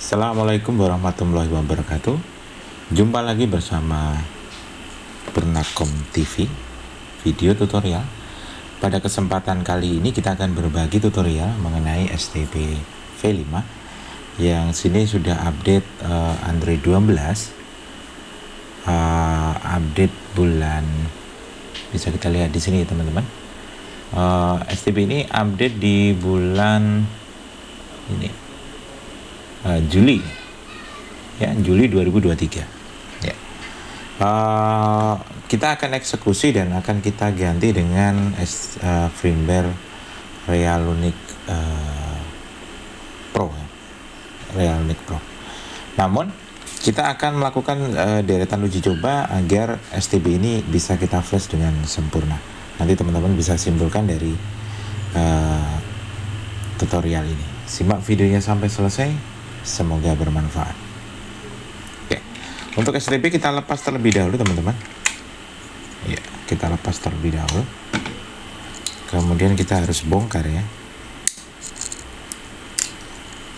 Assalamualaikum warahmatullahi wabarakatuh. Jumpa lagi bersama Purnakom TV video tutorial. Pada kesempatan kali ini kita akan berbagi tutorial mengenai STB V5 yang sini sudah update Android 12, update bulan, bisa kita lihat di sini teman-teman. STB ini update di bulan ini Juli ya, Juli 2023 ya. Kita akan eksekusi dan akan kita ganti dengan firmware Realunic Pro ya. Realunic Pro. Namun kita akan melakukan deretan uji coba agar STB ini bisa kita flash dengan sempurna. Nanti teman-teman bisa simpulkan dari tutorial ini. Simak videonya sampai selesai, semoga bermanfaat. Oke, untuk STB kita lepas terlebih dahulu teman-teman. Ya, kita lepas terlebih dahulu. Kemudian kita harus bongkar ya.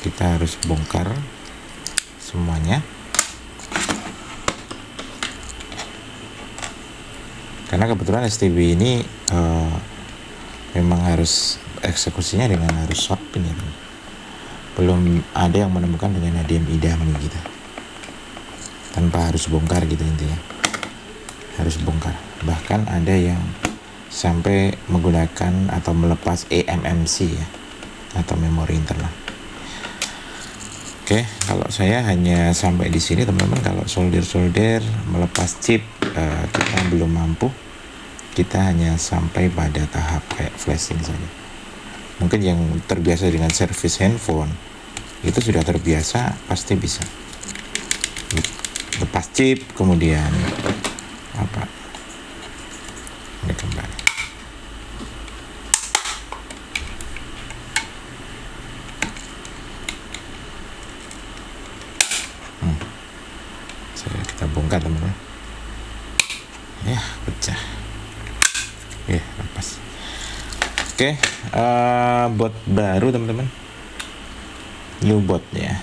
Kita harus bongkar semuanya. Karena kebetulan STB ini memang harus eksekusinya dengan harus short pin ya teman. Belum ada yang menemukan dengan ADM idami gitu, tanpa harus bongkar gitu intinya. Harus bongkar. Bahkan ada yang sampai menggunakan atau melepas eMMC ya, atau memori internal. Oke, kalau saya hanya sampai di sini teman-teman. Kalau solder melepas chip kita belum mampu. Kita hanya sampai pada tahap kayak flashing saja. Mungkin yang terbiasa dengan servis handphone itu sudah terbiasa, pasti bisa lepas chip, kemudian apa ini kembali. Kita bongkar teman-teman ya, pecah ya, lepas. Oke, bot baru teman-teman, new bot ya.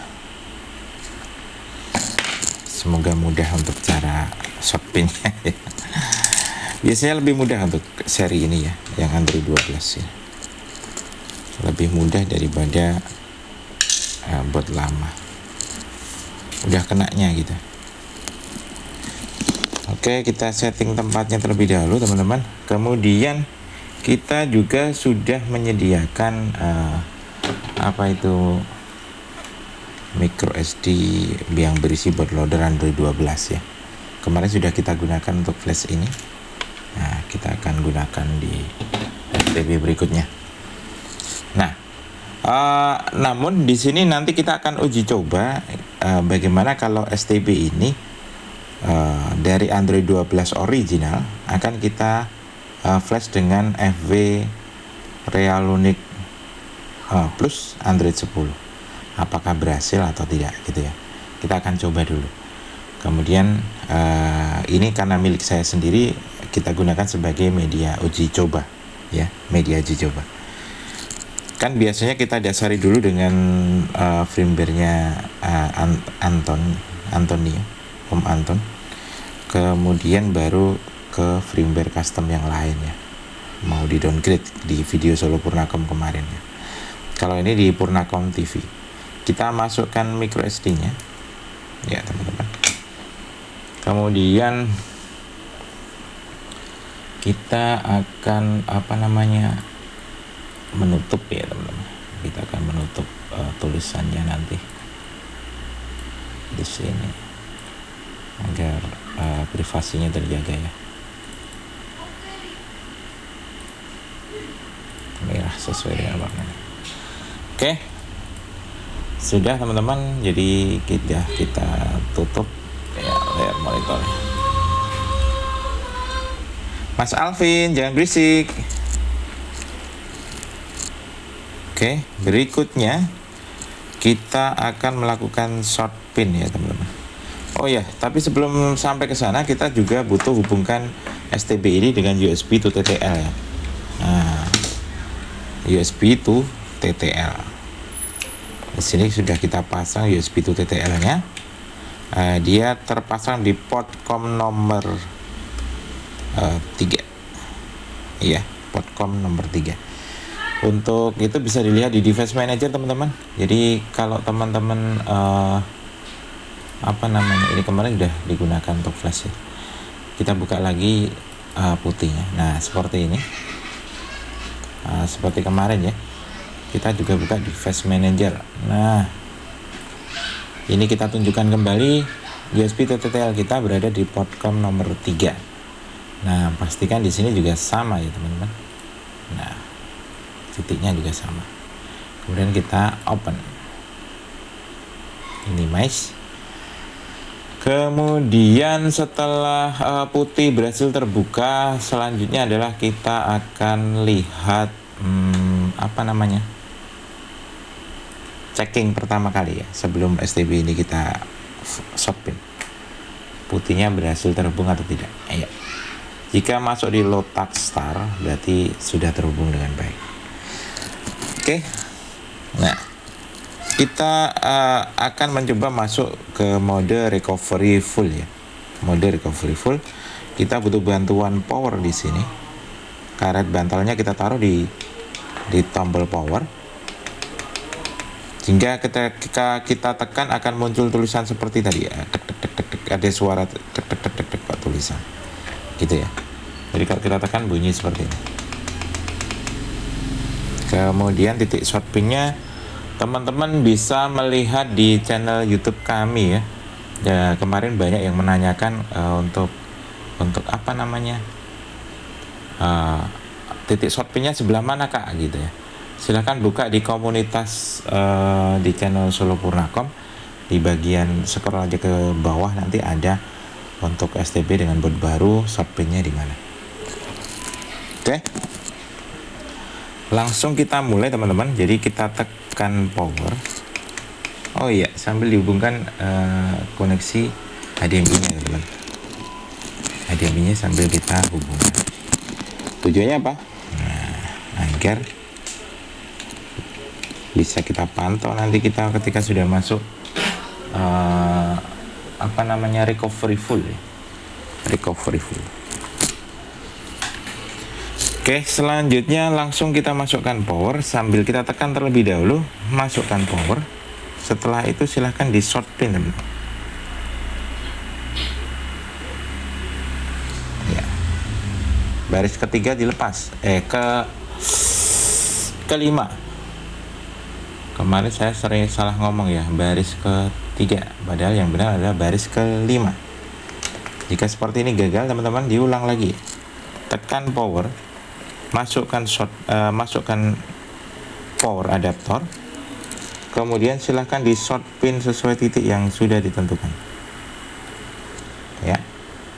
Semoga mudah untuk cara short pinnya ya. Biasanya lebih mudah untuk seri ini ya, yang Android 12 ya. Lebih mudah daripada bot lama. Udah kenanya gitu. Oke, kita setting tempatnya terlebih dahulu teman-teman. Kemudian kita juga sudah menyediakan apa itu micro SD yang berisi bootloader Android 12 ya. Kemarin sudah kita gunakan untuk flash ini. Nah, kita akan gunakan di STB berikutnya. Nah, namun di sini nanti kita akan uji coba bagaimana kalau STB ini dari Android 12 original akan kita flash dengan FW Realunic plus Android 10. Apakah berhasil atau tidak gitu ya. Kita akan coba dulu. Kemudian ini karena milik saya sendiri, kita gunakan sebagai media uji coba ya, media uji coba. Kan biasanya kita dasari dulu dengan firmware-nya Antonio, Om Anton. Kemudian baru ke firmware custom yang lain ya. Mau di downgrade di video Solo Purnakom kemarin ya. Kalau ini di Purnakom TV, kita masukkan micro SD-nya ya teman-teman. Kemudian kita akan menutup ya teman-teman. Kita akan menutup tulisannya nanti di sini agar privasinya terjaga ya. Merah sesuai dengan warnanya. Oke, sudah teman-teman. Jadi kita tutup ya layar monitor. Mas Alvin, jangan berisik. Oke, berikutnya kita akan melakukan short pin ya teman-teman. Oh ya, tapi sebelum sampai ke sana kita juga butuh hubungkan STB ini dengan USB to TTL ya. Nah, USB to TTL. Di sini sudah kita pasang USB to TTL-nya. Dia terpasang di port COM nomor 3. Iya, port COM nomor 3. Untuk itu bisa dilihat di device manager teman-teman. Jadi kalau teman-teman ini kemarin sudah digunakan untuk flash ya. Kita buka lagi putihnya. Nah, seperti ini. Seperti kemarin ya. Kita juga buka device manager. Nah, ini kita tunjukkan kembali USB to TTL kita berada di port COM nomor 3. Nah, pastikan di sini juga sama ya teman-teman. Nah, titiknya juga sama. Kemudian kita open, minimize. Kemudian setelah putih berhasil terbuka, selanjutnya adalah kita akan lihat checking pertama kali ya, sebelum STB ini kita short pin. Putihnya berhasil terhubung atau tidak? Iya. Jika masuk di low touch star, berarti sudah terhubung dengan baik. Oke. Nah, kita akan mencoba masuk ke mode recovery full ya. Mode recovery full. Kita butuh bantuan power di sini. Karet bantalnya kita taruh di tombol power. Hingga ketika kita tekan akan muncul tulisan seperti tadi ya. Ada suara tulisan. Gitu ya. Jadi kalau kita tekan bunyi seperti ini. Kemudian titik short pin-nya teman-teman bisa melihat di channel YouTube kami ya. Kemarin banyak yang menanyakan untuk titik short pin-nya sebelah mana Kak gitu ya. Silahkan buka di komunitas di channel Solo Purnacom. Di bagian scroll aja ke bawah nanti ada untuk STB dengan boot baru, short pin-nya di mana. Oke. Langsung kita mulai teman-teman. Jadi kita tekan power. Oh iya, sambil dihubungkan koneksi HDMI-nya teman-teman. HDMI-nya sambil kita hubungkan. Tujuannya apa? Nah, agar bisa kita pantau nanti kita ketika sudah masuk recovery full ya. Recovery full. Oke, selanjutnya langsung kita masukkan power sambil kita tekan terlebih dahulu, masukkan power. Setelah itu silahkan di short pin teman-teman. Ya. Baris ketiga dilepas. Kelima. Kemarin saya sering salah ngomong ya, baris ketiga, padahal yang benar adalah baris kelima. Jika seperti ini gagal teman-teman, diulang lagi. Tekan power, masukkan power adaptor, kemudian silahkan di short pin sesuai titik yang sudah ditentukan ya,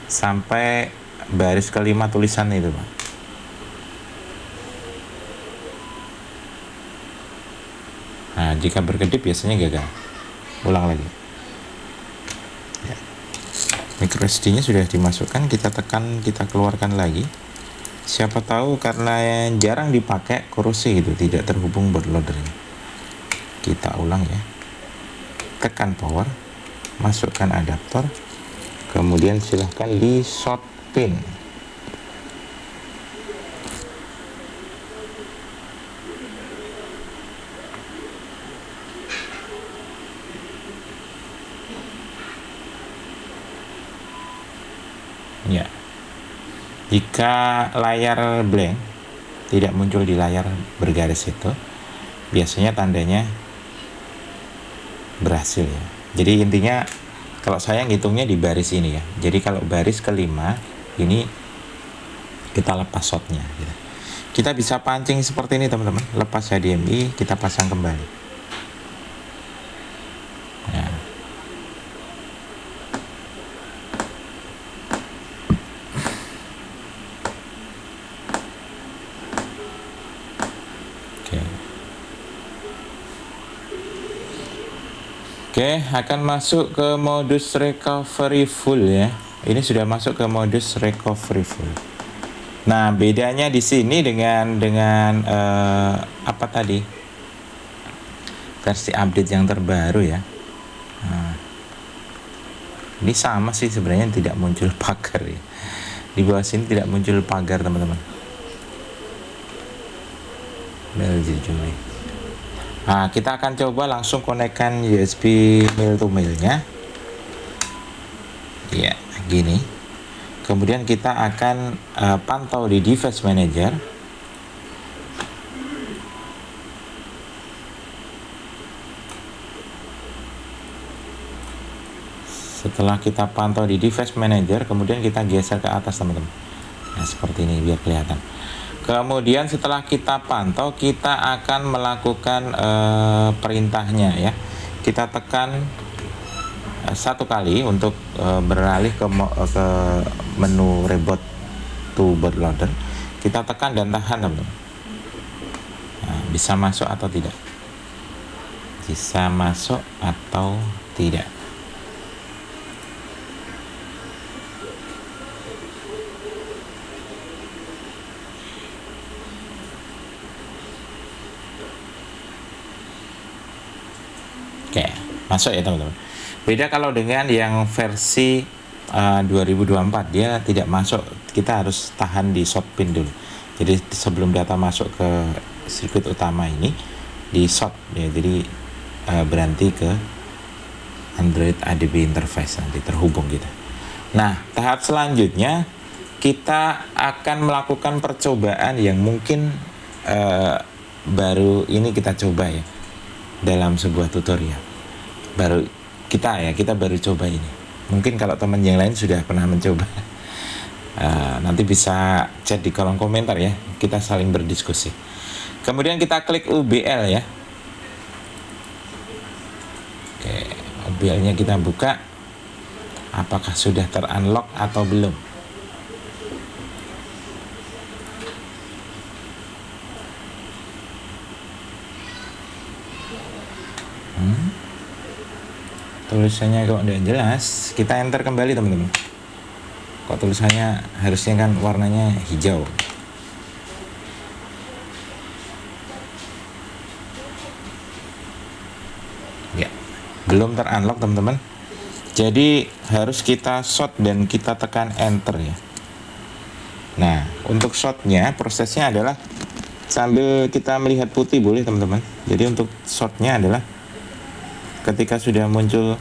sampai baris kelima tulisan itu Pak. Nah, jika berkedip biasanya gagal. Ulang lagi. Ya. Micro SD-nya sudah dimasukkan, kita tekan, kita keluarkan lagi. Siapa tahu karena yang jarang dipakai korupsi gitu, tidak terhubung bootloadernya. Kita ulang ya. Tekan power, masukkan adaptor, kemudian silahkan di short pin. Ya. Jika layar blank, tidak muncul di layar bergaris itu, biasanya tandanya berhasil ya. Jadi intinya kalau saya ngitungnya di baris ini ya. Jadi kalau baris kelima ini kita lepas shotnya gitu. Kita bisa pancing seperti ini teman-teman. Lepas HDMI, kita pasang kembali. Nah. Oke, akan masuk ke modus recovery full ya. Ini sudah masuk ke modus recovery full. Nah, bedanya di sini dengan apa tadi? versi update yang terbaru ya. Nah, ini sama sih sebenarnya, tidak muncul pagar ya. Di bawah sini tidak muncul pagar teman-teman. Nah, kita akan coba langsung konekkan USB mil to milnya. Ya, gini. Kemudian kita akan pantau di device manager. Setelah kita pantau di device manager, kemudian kita geser ke atas teman-teman. Nah, seperti ini biar kelihatan. Kemudian setelah kita pantau, kita akan melakukan perintahnya ya. Kita tekan satu kali untuk beralih ke menu reboot to bootloader. Kita tekan dan tahan teman-teman. Nah, bisa masuk atau tidak? Bisa masuk atau tidak? Oke, masuk ya teman-teman. Beda kalau dengan yang versi 2024, dia tidak masuk. Kita harus tahan di short pin dulu. Jadi sebelum data masuk ke sirkuit utama ini di short ya. Jadi berhenti ke Android ADB interface, nanti terhubung gitu. Nah, tahap selanjutnya kita akan melakukan percobaan yang mungkin baru ini kita coba ya. Dalam sebuah tutorial baru kita baru coba ini. Mungkin kalau teman yang lain sudah pernah mencoba, nanti bisa chat di kolom komentar ya, kita saling berdiskusi. Kemudian kita klik UBL ya. Oke, UBL nya kita buka. Apakah sudah terunlock atau belum? Tulisannya kok tidak jelas. Kita enter kembali teman-teman. Kok tulisannya harusnya kan warnanya hijau. Ya, belum terunlock teman-teman. Jadi harus kita short dan kita tekan enter ya. Nah, untuk shortnya prosesnya adalah sambil kita melihat putih boleh teman-teman. Jadi untuk shortnya adalah ketika sudah muncul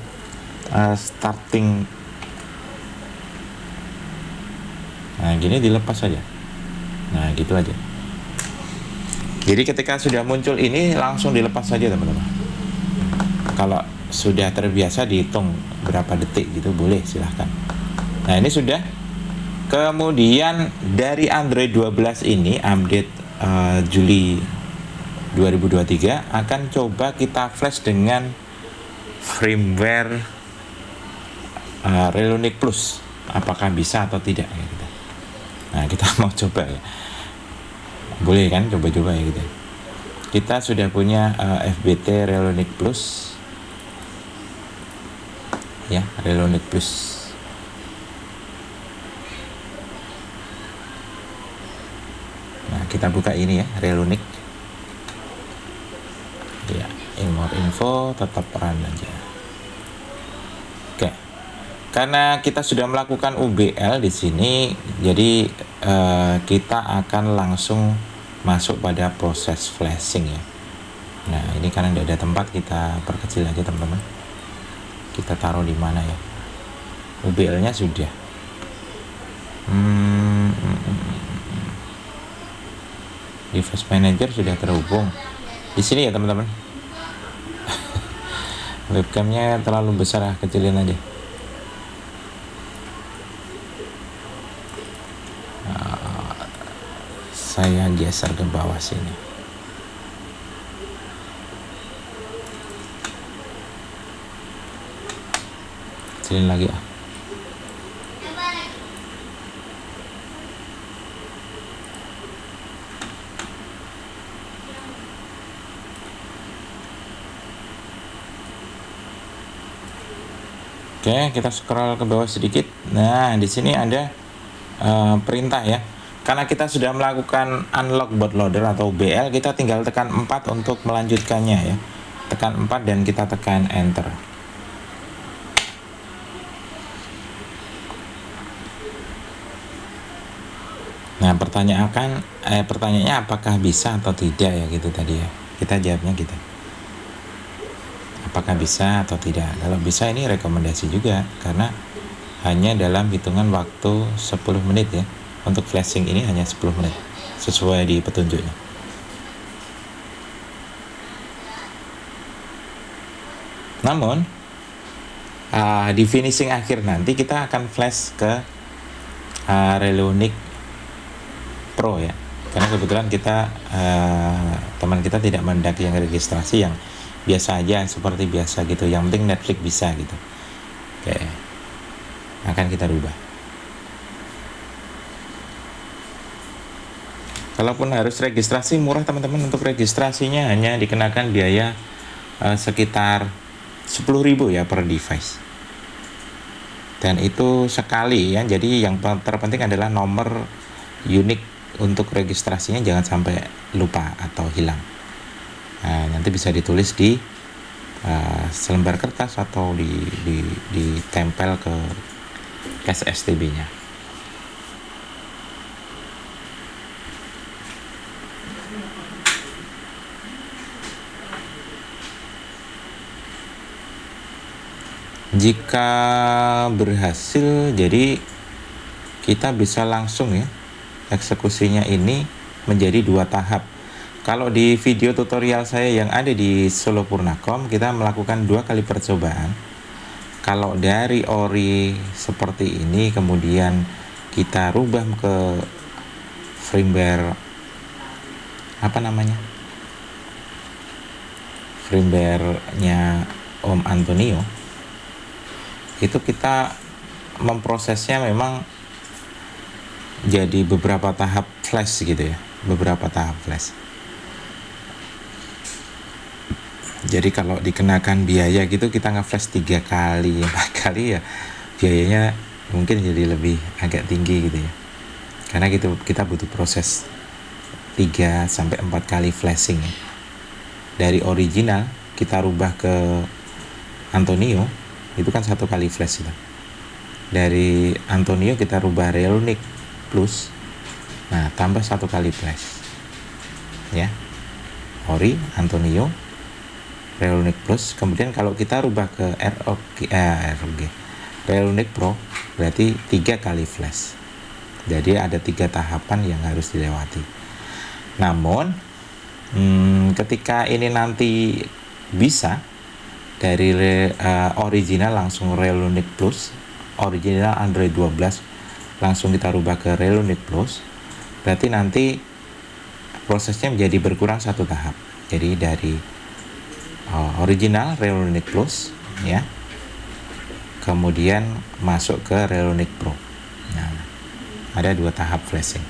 starting, nah gini dilepas saja. Nah gitu aja. Jadi ketika sudah muncul ini langsung dilepas saja teman-teman. Kalau sudah terbiasa dihitung berapa detik gitu boleh, silahkan. Nah ini sudah. Kemudian dari Android 12 ini update Juli 2023 akan coba kita flash dengan firmware Relunic Plus. Apakah bisa atau tidak ya, gitu. Nah kita mau coba ya, boleh kan coba-coba ya gitu. Kita sudah punya FBT Relunic Plus ya, Relunic Plus. Nah kita buka ini ya, Relunic ya. More info, tetap run aja. Oke. Karena kita sudah melakukan UBL di sini, jadi kita akan langsung masuk pada proses flashing ya. Nah, ini karena tidak ada tempat, kita perkecil aja teman-teman. Kita taruh di mana ya? UBL-nya sudah. Device manager sudah terhubung. Di sini ya teman-teman. Webcamnya terlalu besar, kecilin aja. Saya geser ke bawah sini. Kecilin lagi ya. Oke, kita scroll ke bawah sedikit. Nah, di sini ada perintah ya. Karena kita sudah melakukan unlock bootloader atau BL, kita tinggal tekan 4 untuk melanjutkannya ya. tekan 4 dan kita tekan enter. Nah, pertanyaannya apakah bisa atau tidak ya gitu tadi ya. Kita jawabnya gitu. Apakah bisa atau tidak? Kalau bisa ini rekomendasi juga karena hanya dalam hitungan waktu 10 menit ya. Untuk flashing ini hanya 10 menit sesuai di petunjuknya. Namun di finishing akhir nanti kita akan flash ke Relunic Pro ya, karena kebetulan kita teman kita tidak mendaki yang registrasi, yang biasa aja seperti biasa gitu, yang penting Netflix bisa gitu. Oke, akan kita rubah. Kalaupun harus registrasi murah teman-teman, untuk registrasinya hanya dikenakan biaya sekitar 10.000 ya per device, dan itu sekali ya. Jadi yang terpenting adalah nomor unik untuk registrasinya jangan sampai lupa atau hilang. Nah, nanti bisa ditulis di selembar kertas atau ditempel ke cache STB-nya. Jika berhasil, jadi kita bisa langsung ya eksekusinya ini menjadi 2 tahap. Kalau di video tutorial saya yang ada di Solo Purnacom, kita melakukan 2 kali percobaan. Kalau dari ori seperti ini, kemudian kita rubah ke firmware firmware-nya Om Antonio, itu kita memprosesnya memang jadi beberapa tahap flash gitu ya, beberapa tahap flash. Jadi kalau dikenakan biaya gitu, kita nge-flash 3 kali 4 kali ya, biayanya mungkin jadi lebih agak tinggi gitu ya, karena gitu kita butuh proses 3-4 kali flashing ya. Dari original kita rubah ke Antonio itu kan 1 kali flash gitu. Dari Antonio kita rubah Relunic Plus, nah tambah 1 kali flash ya. Ori, Antonio, Relunic Plus. Kemudian kalau kita rubah ke Relunic Pro berarti 3 kali flash. Jadi ada 3 tahapan yang harus dilewati. Namun ketika ini nanti bisa dari original langsung Relunic Plus, original Android 12 langsung kita rubah ke Relunic Plus, berarti nanti prosesnya menjadi berkurang 1 tahap. Jadi dari original Relunic Plus ya, kemudian masuk ke Relunic Pro. Nah, ada 2 tahap flashing.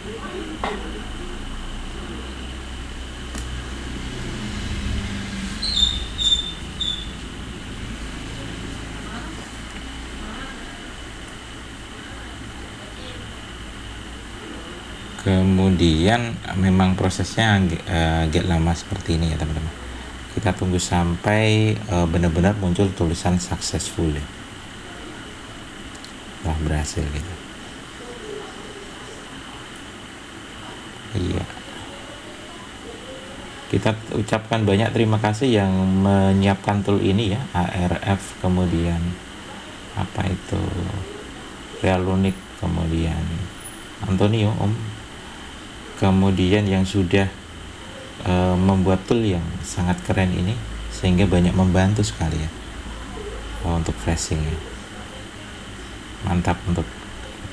Kemudian memang prosesnya agak lama seperti ini ya teman-teman. Kita tunggu sampai benar-benar muncul tulisan successful ya. Wah, berhasil gitu. Iya. Kita ucapkan banyak terima kasih yang menyiapkan tool ini ya, ARF, kemudian apa itu Relunic, kemudian Antonio Om, kemudian yang sudah membuat tool yang sangat keren ini, sehingga banyak membantu sekali ya untuk flashing ya. Mantap untuk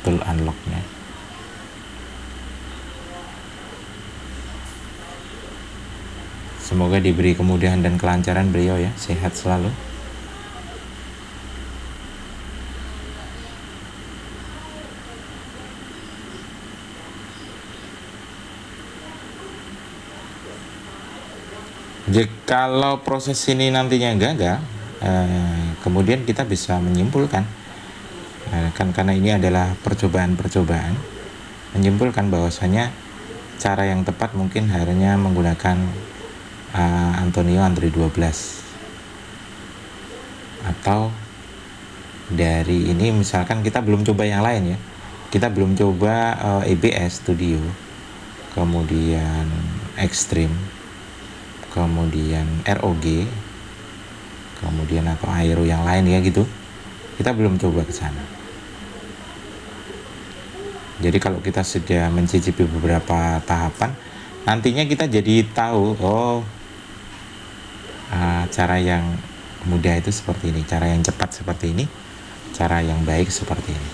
tool unlocknya. Semoga diberi kemudahan dan kelancaran beliau ya, sehat selalu. Kalau proses ini nantinya gagal, kemudian kita bisa menyimpulkan, kan karena ini adalah percobaan-percobaan, menyimpulkan bahwasanya cara yang tepat mungkin hanya menggunakan Antonio Android 12 atau dari ini misalkan kita belum coba yang lain ya, kita belum coba EBS Studio, kemudian Extreme, kemudian ROG, kemudian atau Aero yang lain ya gitu, kita belum coba ke sana. Jadi kalau kita sudah mencicipi beberapa tahapan, nantinya kita jadi tahu cara yang mudah itu seperti ini, cara yang cepat seperti ini, cara yang baik seperti ini.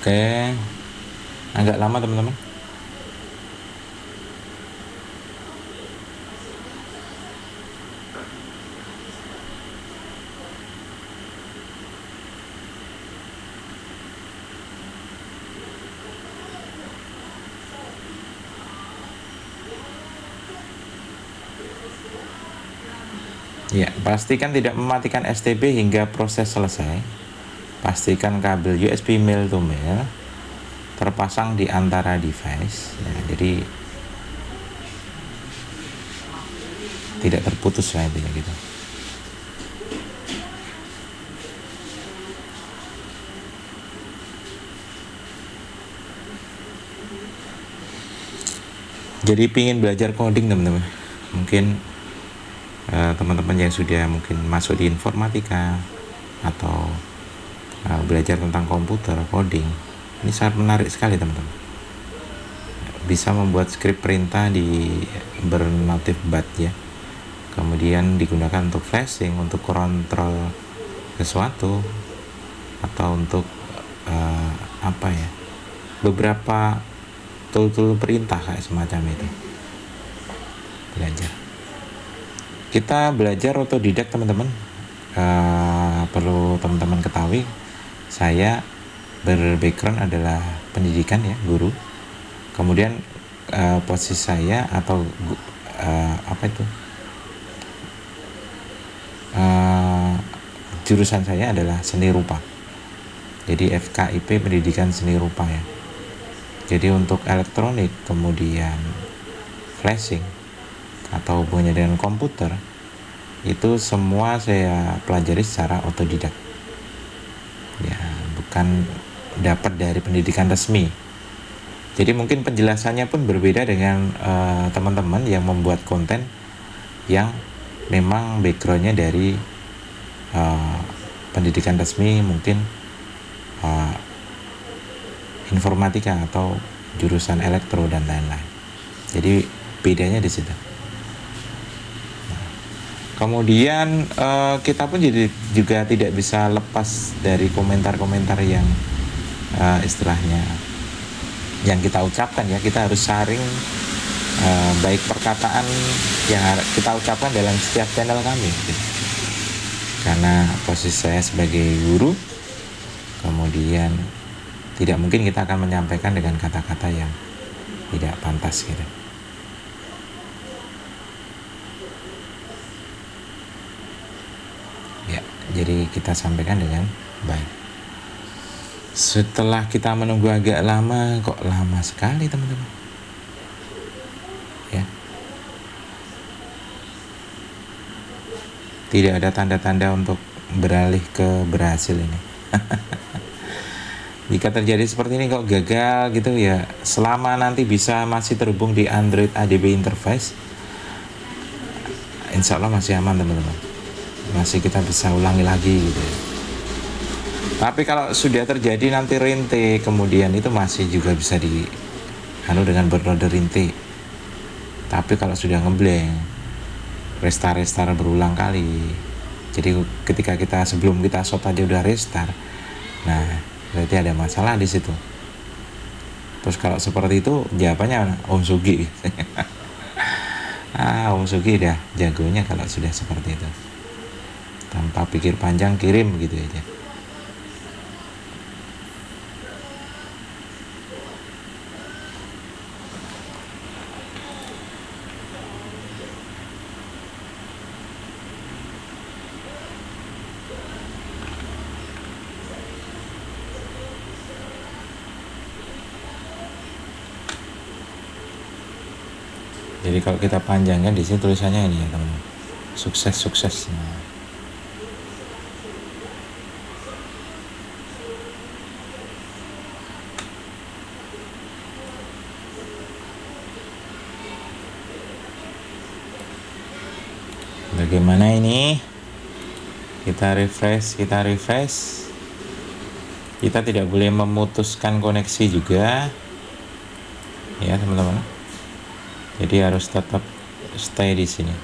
Oke, agak lama teman-teman. Ya, pastikan tidak mematikan STB hingga proses selesai. Pastikan kabel USB male to male terpasang di antara device. Ya, jadi tidak terputus lah intinya gitu. Jadi pingin belajar coding teman-teman, mungkin teman-teman yang sudah mungkin masuk di informatika atau belajar tentang komputer coding, ini sangat menarik sekali teman-teman. Bisa membuat skrip perintah di bernotif bat ya, kemudian digunakan untuk flashing, untuk kontrol sesuatu, atau untuk beberapa tool perintah kayak semacam itu. Belajar, kita belajar otodidak teman-teman. Perlu teman-teman ketahui, saya berbackground adalah pendidikan ya, guru. Kemudian posisi saya atau jurusan saya adalah seni rupa. Jadi FKIP pendidikan seni rupa ya. Jadi untuk elektronik, kemudian flashing atau hubungannya dengan komputer, itu semua saya pelajari secara otodidak ya, bukan dapat dari pendidikan resmi. Jadi mungkin penjelasannya pun berbeda dengan teman-teman yang membuat konten yang memang backgroundnya dari pendidikan resmi, mungkin informatika atau jurusan elektro dan lain-lain. Jadi bedanya di situ. Kemudian kita pun jadi juga tidak bisa lepas dari komentar-komentar yang istilahnya yang kita ucapkan ya. Kita harus saring baik perkataan yang kita ucapkan dalam setiap channel kami gitu. Karena posisi saya sebagai guru, kemudian tidak mungkin kita akan menyampaikan dengan kata-kata yang tidak pantas gitu. Ya, jadi kita sampaikan dengan baik. Setelah kita menunggu agak lama, kok lama sekali teman-teman ya, tidak ada tanda-tanda untuk beralih ke berhasil ini. Jika terjadi seperti ini kok gagal gitu ya, selama nanti bisa masih terhubung di Android ADB interface, insya Allah masih aman teman-teman, masih kita bisa ulangi lagi gitu ya. Tapi kalau sudah terjadi nanti rintik, kemudian itu masih juga bisa di dengan bootloader rintik. Tapi kalau sudah ngeblank, restart berulang kali, jadi ketika kita sebelum kita shot aja udah restart, nah berarti ada masalah di situ. Terus kalau seperti itu jawabannya Om Sugi. Om Sugi udah jagonya kalau sudah seperti itu, tanpa pikir panjang kirim gitu aja. Jadi kalau kita panjangkan di sini tulisannya ini ya teman-teman, sukses. Nah, bagaimana ini? Kita refresh. Kita tidak boleh memutuskan koneksi juga ya teman-teman. Jadi harus tetap stay di sini.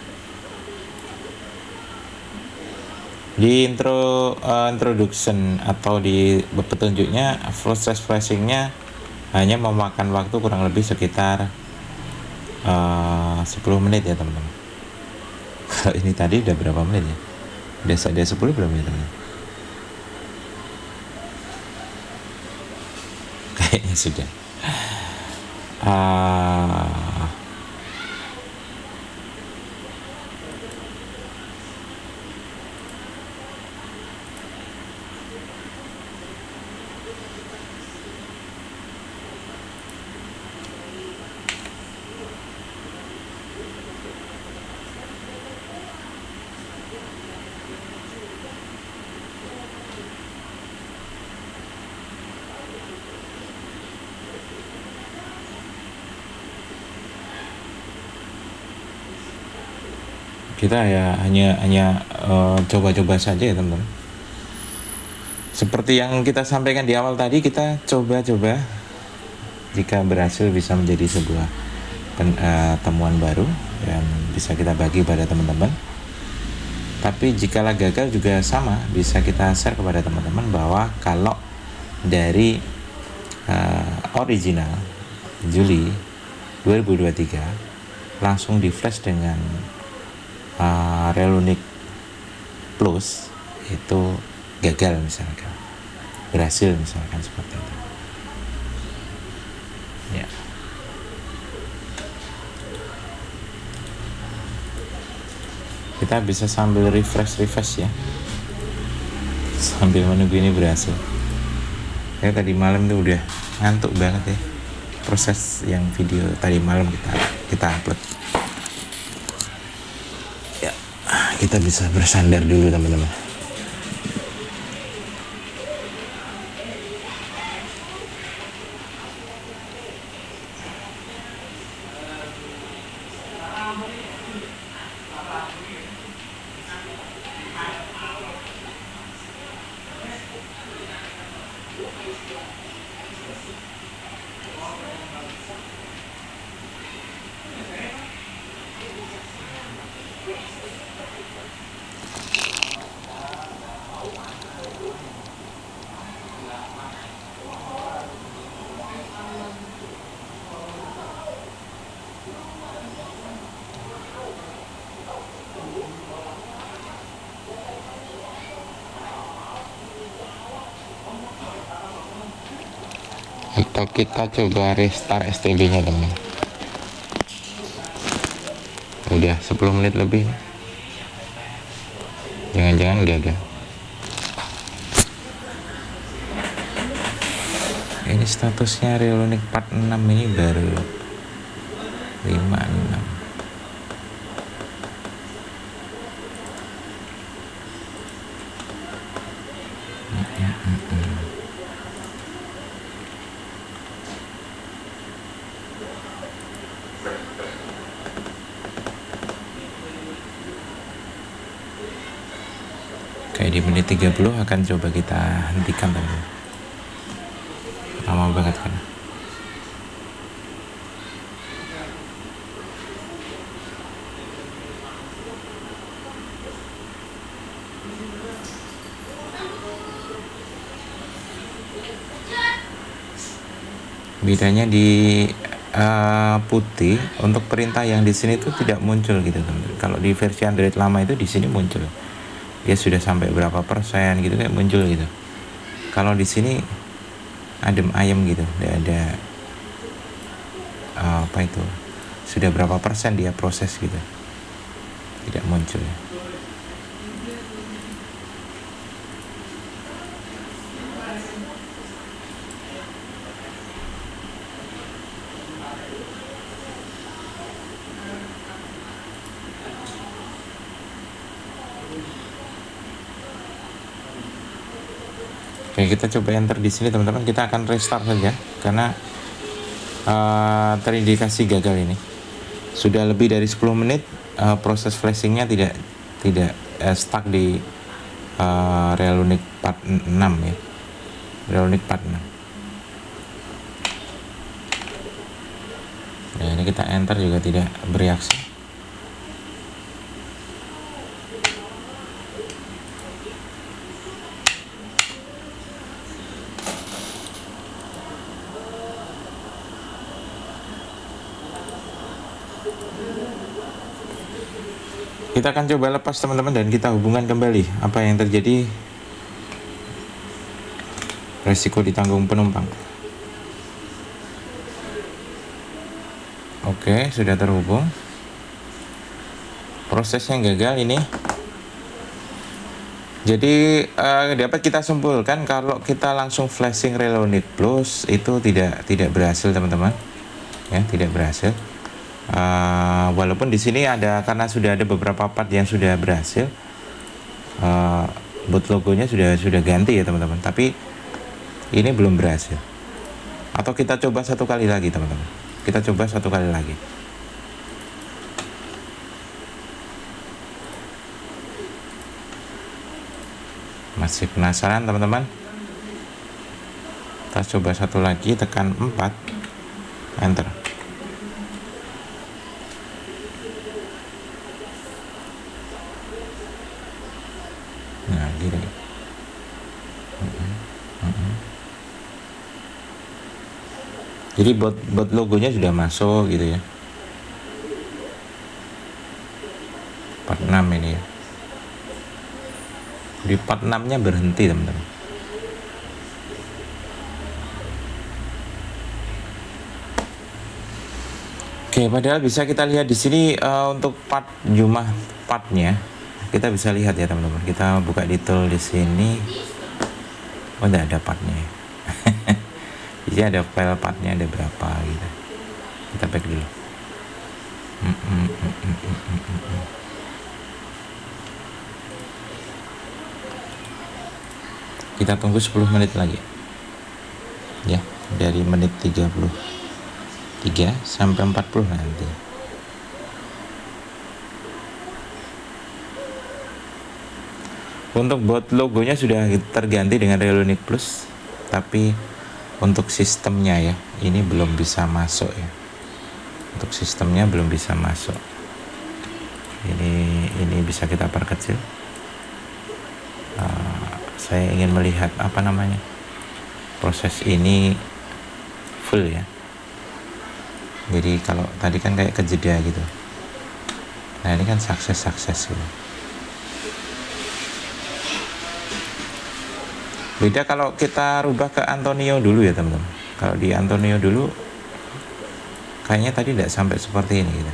Di introduction atau di petunjuknya, proses flashingnya hanya memakan waktu kurang lebih sekitar 10 menit ya teman-teman. Kalau ini tadi udah berapa menit ya? Udah 10 belum ya teman-teman? Kayaknya sudah. Kita ya hanya coba-coba saja ya teman-teman. Seperti yang kita sampaikan di awal tadi, kita coba-coba. Jika berhasil bisa menjadi sebuah temuan baru yang bisa kita bagi pada teman-teman. Tapi jikalau gagal juga sama, bisa kita share kepada teman-teman bahwa kalau dari original Juli 2023 langsung di flash dengan Relunic Plus itu gagal misalkan, berhasil misalkan seperti itu ya. Kita bisa sambil refresh ya, sambil menunggu ini berhasil. Saya tadi malam tuh udah ngantuk banget ya, proses yang video tadi malam kita upload. Kita bisa bersandar dulu teman-teman. Atau kita coba restart STB nya teman. Udah 10 menit lebih, jangan-jangan udah ada. Ini statusnya Relunic 46 ini baru 56. Kayak di menit 30 akan coba kita hentikan teman. Lama banget kan. Bedanya di putih untuk perintah yang di sini tuh tidak muncul gitu teman. Kalau di versi Android lama itu di sini muncul. Dia sudah sampai berapa persen gitu kayak muncul gitu. Kalau di sini adem ayem gitu, tidak ada apa itu sudah berapa persen dia proses gitu, tidak muncul. Oke, kita coba enter di sini teman-teman. Kita akan restart saja karena terindikasi gagal ini. Sudah lebih dari 10 menit proses flashingnya tidak stuck di Relunic part 6 ya. Relunic part 6. Nah, ini kita enter juga tidak bereaksi. Kita akan coba lepas teman-teman dan kita hubungkan kembali apa yang terjadi. Resiko ditanggung penumpang. Oke, sudah terhubung. Prosesnya gagal ini. Jadi dapat kita simpulkan kalau kita langsung flashing Relonic Plus itu tidak berhasil teman-teman. Ya, tidak berhasil. Walaupun di sini karena sudah ada beberapa part yang sudah berhasil, boot logonya sudah ganti ya teman-teman, tapi ini belum berhasil. Atau kita coba satu kali lagi teman-teman, kita coba satu kali lagi. Masih penasaran teman-teman? Kita coba satu lagi, tekan 4, enter. Nah, gini. Jadi bot logonya sudah masuk gitu ya. Part 6 ini ya. Di part 6-nya berhenti teman-teman. Oke, padahal bisa kita lihat di sini untuk part jumlah partnya kita bisa lihat ya teman-teman. Kita buka detail di sini. Oh, tidak ada partnya. Jadi ada file partnya ada berapa gitu. Kita back dulu. Kita tunggu 10 menit lagi. Ya, dari menit 33 sampai 40 nanti. Untuk bot logonya sudah terganti dengan Relonic Plus, tapi untuk sistemnya ya, ini belum bisa masuk ya. Untuk sistemnya belum bisa masuk. Ini bisa kita perkecil. Saya ingin melihat proses ini full ya. Jadi kalau tadi kan kayak kejeda gitu. Nah, ini kan sukses gitu. Beda kalau kita rubah ke Antonio dulu ya teman-teman. Kalau di Antonio dulu kayaknya tadi tidak sampai seperti ini gitu.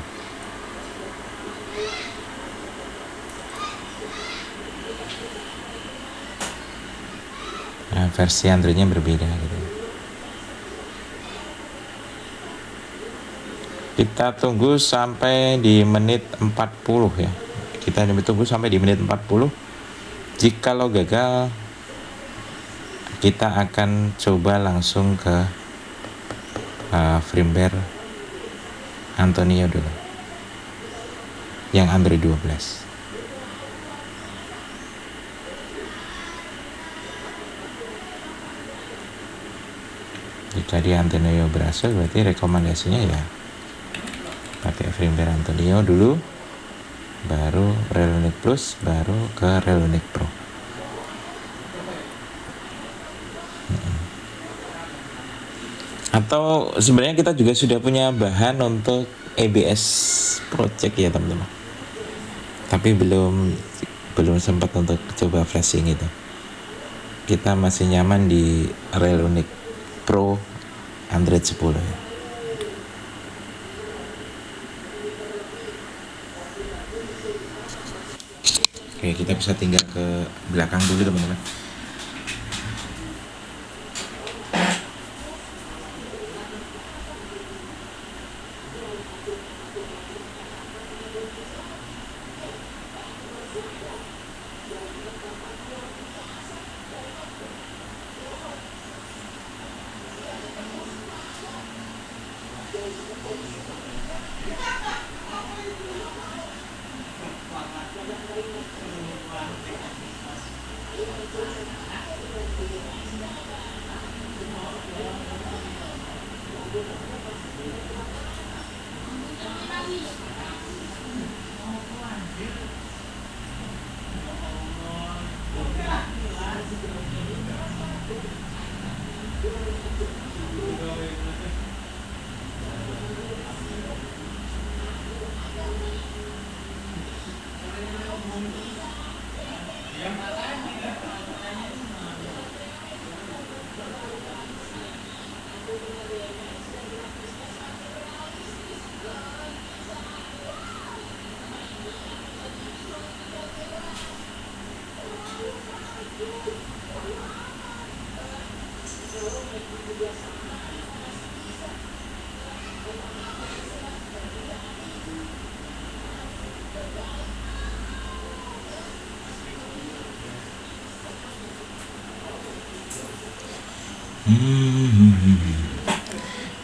Nah, versi Androidnya berbeda gitu. Kita tunggu sampai di menit 40 ya. Kita tunggu sampai di menit 40. Jikalau gagal, kita akan coba langsung ke firmware Antonio dulu yang Android 12. Jika di Antonio berhasil, berarti rekomendasinya ya pakai firmware Antonio dulu, baru Relonic Plus, baru ke Relonic Pro. Atau sebenarnya kita juga sudah punya bahan untuk EBS project ya teman-teman, tapi belum sempat untuk coba flashing itu. Kita masih nyaman di Relonic Pro Android 10 ya. Oke, kita bisa tinggal ke belakang dulu teman-teman.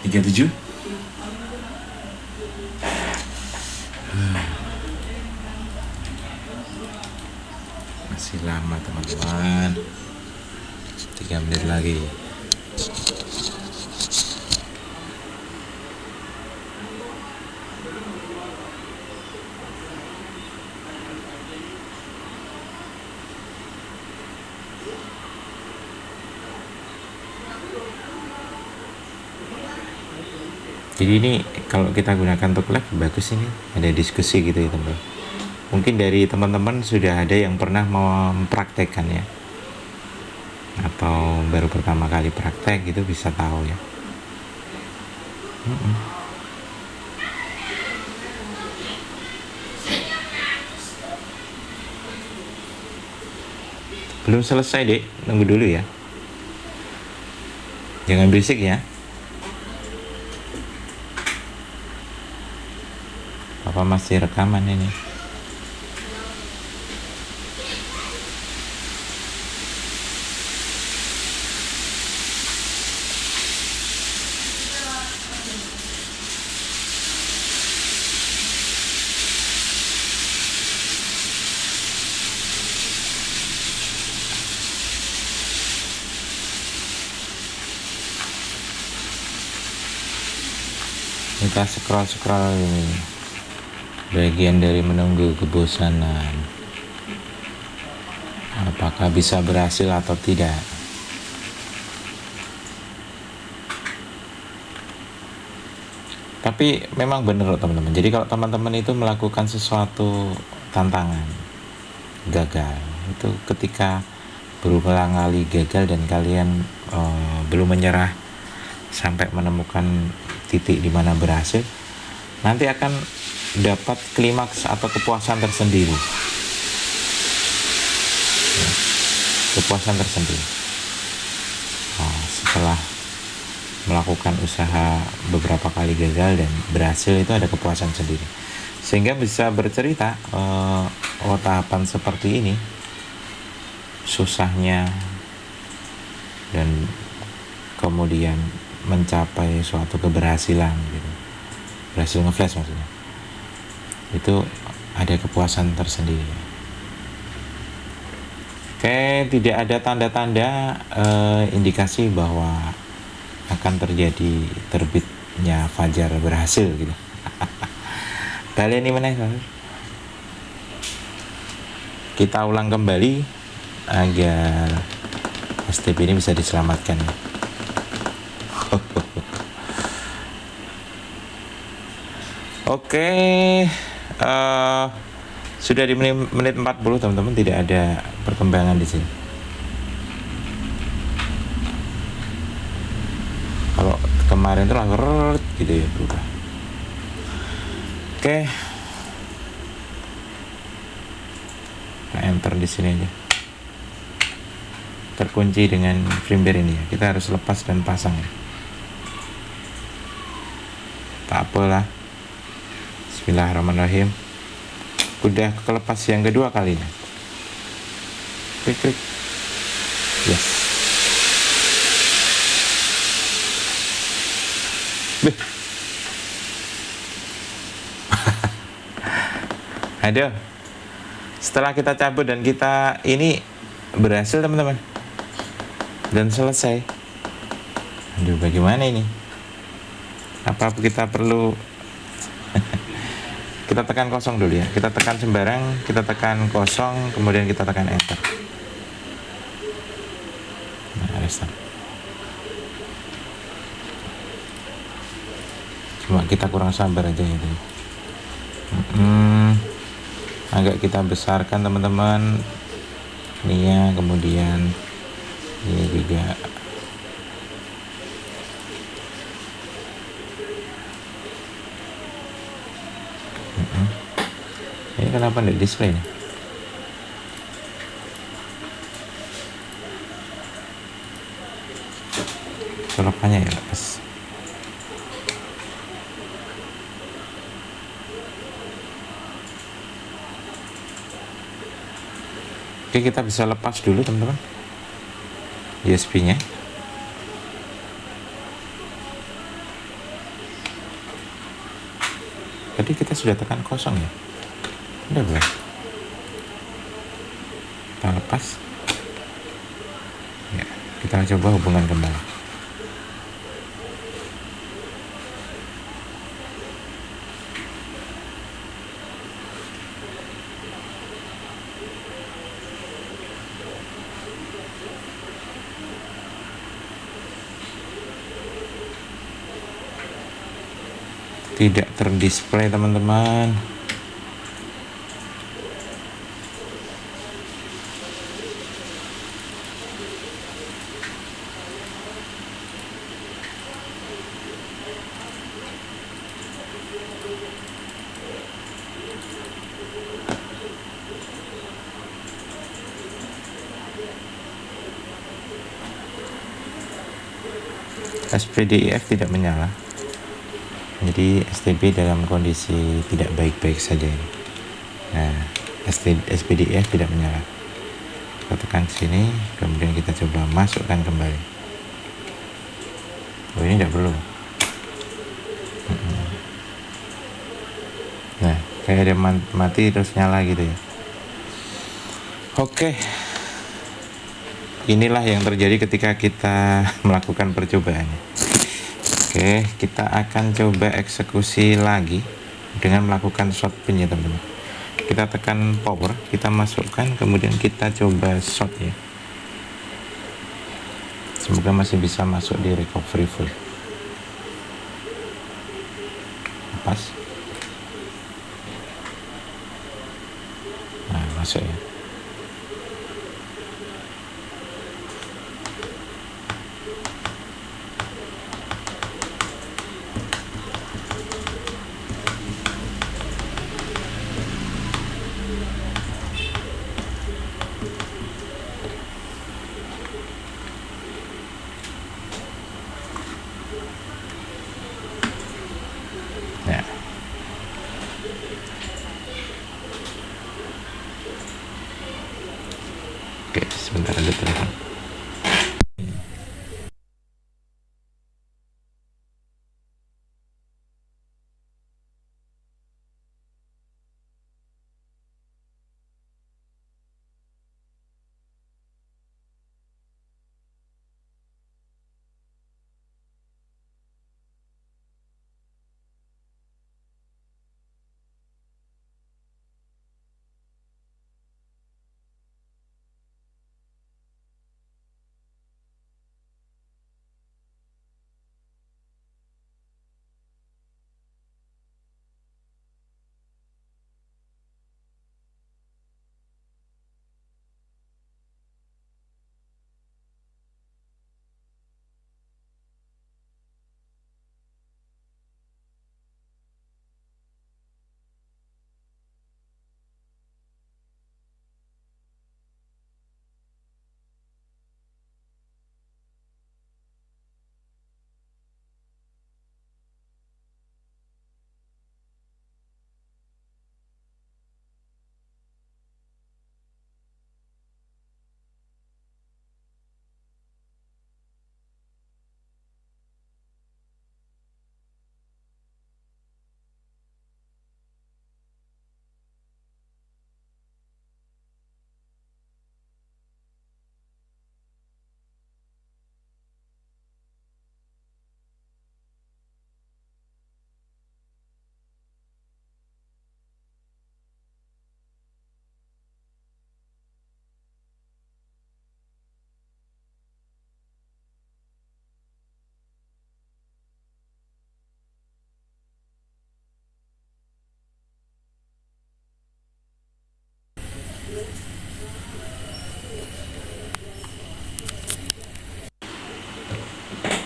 37. Masih lama teman-teman, 3 menit lagi. Jadi ini kalau kita gunakan untuk live bagus, ini ada diskusi gitu ya teman. Mungkin dari teman-teman sudah ada yang pernah mempraktekkan ya, atau baru pertama kali praktek gitu, bisa tahu ya. Belum selesai dek, tunggu dulu ya, jangan berisik ya. Apa masih rekaman ini? Kita scroll ini, bagian dari menunggu kebosanan. Apakah bisa berhasil atau tidak? Tapi memang benar teman-teman. Jadi kalau teman-teman itu melakukan sesuatu tantangan, gagal, itu ketika berulang kali gagal dan kalian belum menyerah sampai menemukan titik di mana berhasil, nanti akan dapat klimaks atau kepuasan tersendiri. Kepuasan tersendiri. Setelah melakukan usaha beberapa kali gagal dan berhasil, itu ada kepuasan sendiri. Sehingga bisa bercerita, tahapan seperti ini, susahnya, dan kemudian mencapai suatu keberhasilan gitu, berhasil nge-flash maksudnya, itu ada kepuasan tersendiri. Oke, tidak ada tanda-tanda indikasi bahwa akan terjadi terbitnya fajar berhasil gitu. Kalian ini mana? Kita ulang kembali agar STP ini bisa diselamatkan. Oke, sudah di menit 40 teman-teman, tidak ada perkembangan di sini. Kalau kemarin itu langsung gitu ya, berubah. Oke, kita enter di sini aja. Terkunci dengan firmware ini ya. Kita harus lepas dan pasang ya. Tak apalah. Bismillahirrahmanirrahim. Udah kelepas yang kedua kalinya. Klik. Yes. Aduh. Setelah kita cabut dan kita ini berhasil teman-teman, dan selesai. Aduh, bagaimana ini? Apa kita perlu kita tekan kosong dulu ya, kita tekan sembarang, kita tekan kosong, kemudian kita tekan enter. Nah, restart. Cuma kita kurang sabar aja itu. Agak kita besarkan teman-teman ini ya, kemudian ini juga. Ini kenapa enggak display nih? Colokannya ya lepas. Oke, kita bisa lepas dulu teman-teman USB-nya. Tadi kita sudah tekan kosong ya, udah boleh kita lepas ya, kita coba hubungan kembali. Tidak terdisplay teman-teman. SPDIF tidak menyala, jadi STB dalam kondisi tidak baik-baik saja ini. Nah, SPDIF tidak menyala. Kita tekan sini, kemudian kita coba masukkan kembali. Oh, ini tidak perlu. Nah, kayak ada mati terus nyala gitu ya. Oke, inilah yang terjadi ketika kita melakukan percobaan. Oke, kita akan coba eksekusi lagi dengan melakukan short pin ya teman-teman. Kita tekan power, kita masukkan, kemudian kita coba short ya. Semoga masih bisa masuk di recovery full. Lepas. Nah, masuk ya. Nah. Oke, sebentar ada telepon.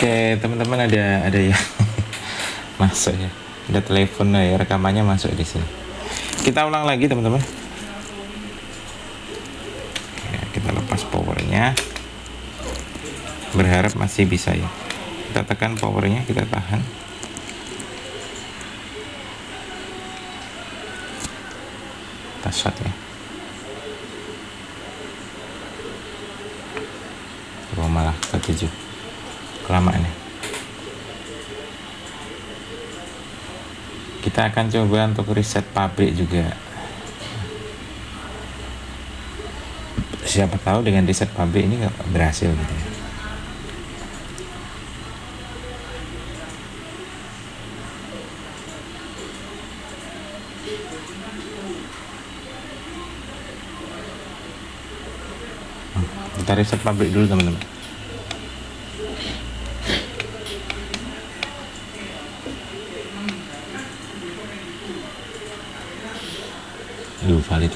Oke teman-teman, ada ya masuk ya, ada telepon ya, rekamannya masuk di sini. Kita ulang lagi teman-teman. Ya, kita lepas powernya, berharap masih bisa ya. Kita tekan powernya, kita tahan. Kita shot ya. Oh malah ke 7, kelamaan ya. Kita akan coba untuk reset pabrik juga. Siapa tahu dengan reset pabrik ini nggak berhasil gitu ya. Kita reset pabrik dulu teman-teman. Valid.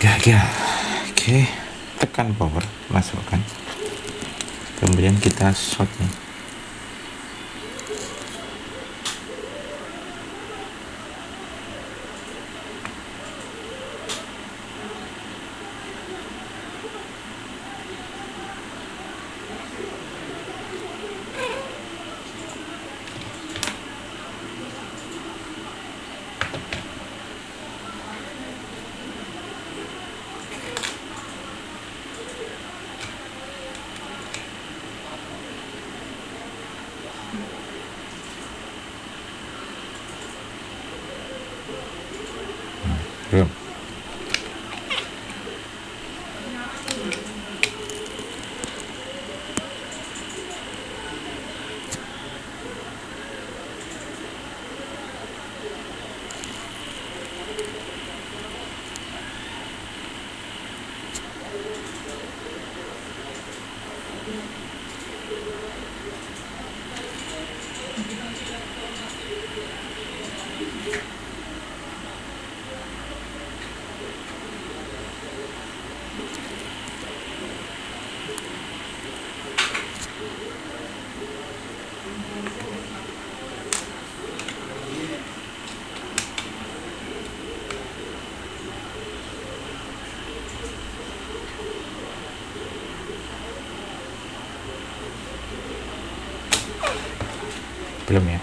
Gagal. Oke, tekan power, masukkan. Kemudian kita shot nih. Belum. Belum ya.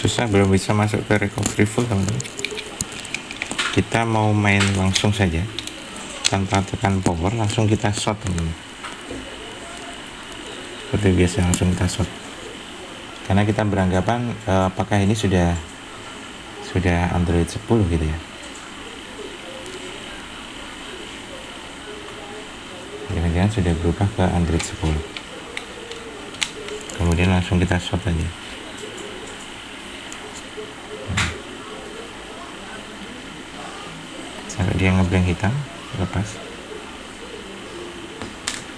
susah, belum bisa masuk ke recovery full teman-teman. Kita mau main langsung saja tanpa tekan power, langsung kita shot teman-teman. Seperti biasa langsung kita shot. Karena kita beranggapan apakah ini sudah Android 10 gitu ya. Jangan-jangan sudah berubah ke Android 10. Kemudian langsung kita shot aja. Sampai dia ngeblank hitam, lepas.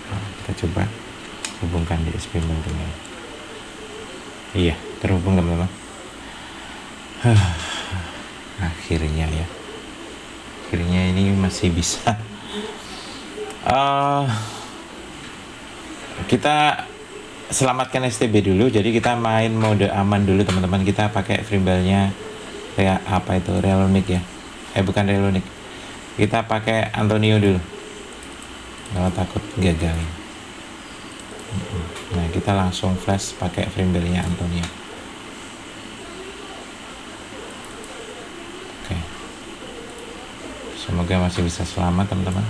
Nah, kita coba hubungkan DSP bantunya. Iya, terhubung teman-teman. Akhirnya ya. Akhirnya ini masih bisa. Kita selamatkan STB dulu. Jadi kita main mode aman dulu teman-teman. Kita pakai Freebell-nya kayak apa itu, Relonic ya. Bukan Relonic. Kita pakai Antonio dulu. Kalau takut gagal. Nah, kita langsung flash pakai Freebell-nya Antonio. Oke. Semoga masih bisa selamat teman-teman.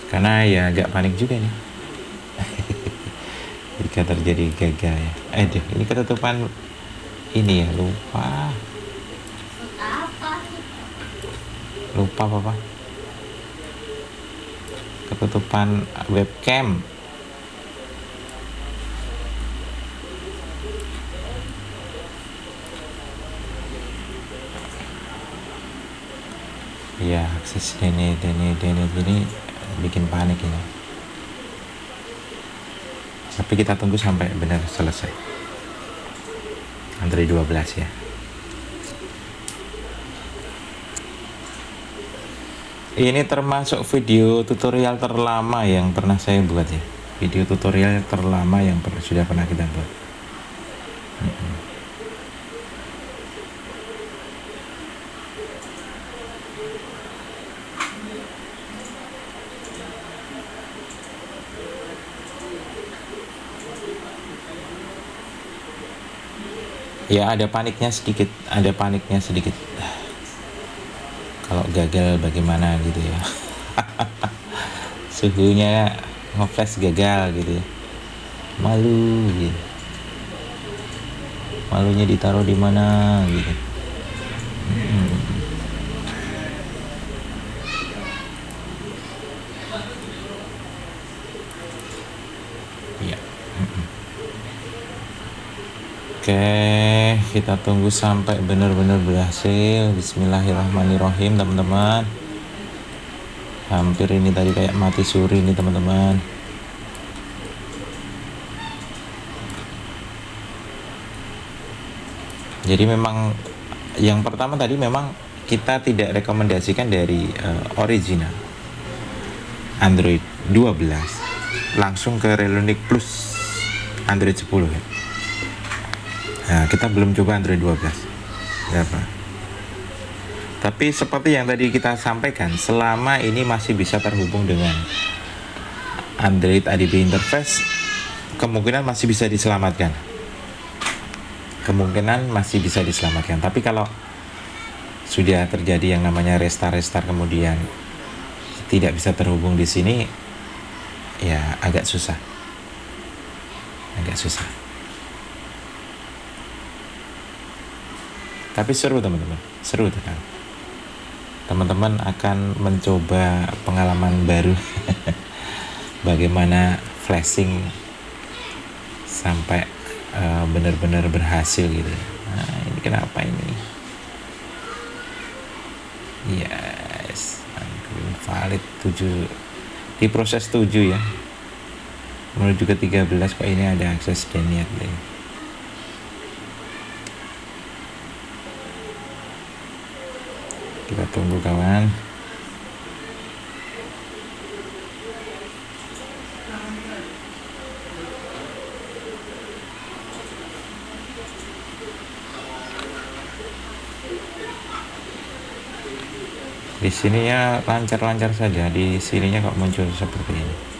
Karena ya agak panik juga nih jika terjadi gagal ya. Ini ketutupan ini ya, lupa apa ketutupan webcam. Ya, akses ini bikin panik ini. Tapi kita tunggu sampai benar selesai Android 12 ya. Ini termasuk video tutorial terlama yang pernah saya buat ya. Video tutorial terlama yang sudah pernah kita buat. Ya, ada paniknya sedikit. Kalau gagal bagaimana gitu ya. Suhunya nge-flash gagal gitu ya. Malu gitu. Malunya ditaruh di mana gitu. Ya. Oke, kita tunggu sampai benar-benar berhasil. Bismillahirrahmanirrahim teman-teman. Hampir ini tadi kayak mati suri nih teman-teman. Jadi memang yang pertama tadi memang kita tidak rekomendasikan dari original Android 12 langsung ke Relonic Plus Android 10 ya. Nah, kita belum coba Android 12 apa. Tapi seperti yang tadi kita sampaikan, selama ini masih bisa terhubung dengan Android ADB interface, kemungkinan masih bisa diselamatkan. Tapi kalau sudah terjadi yang namanya restart kemudian tidak bisa terhubung di sini, ya agak susah. Tapi seru teman-teman, teman-teman akan mencoba pengalaman baru. Bagaimana flashing sampai benar-benar berhasil gitu. Nah, ini kenapa ini? Yes, valid 7, diproses 7 ya, menuju ke 13. Kok ini ada akses denied nih. Kita tunggu kawan. Di sininya lancar-lancar saja, di sininya kok muncul seperti ini.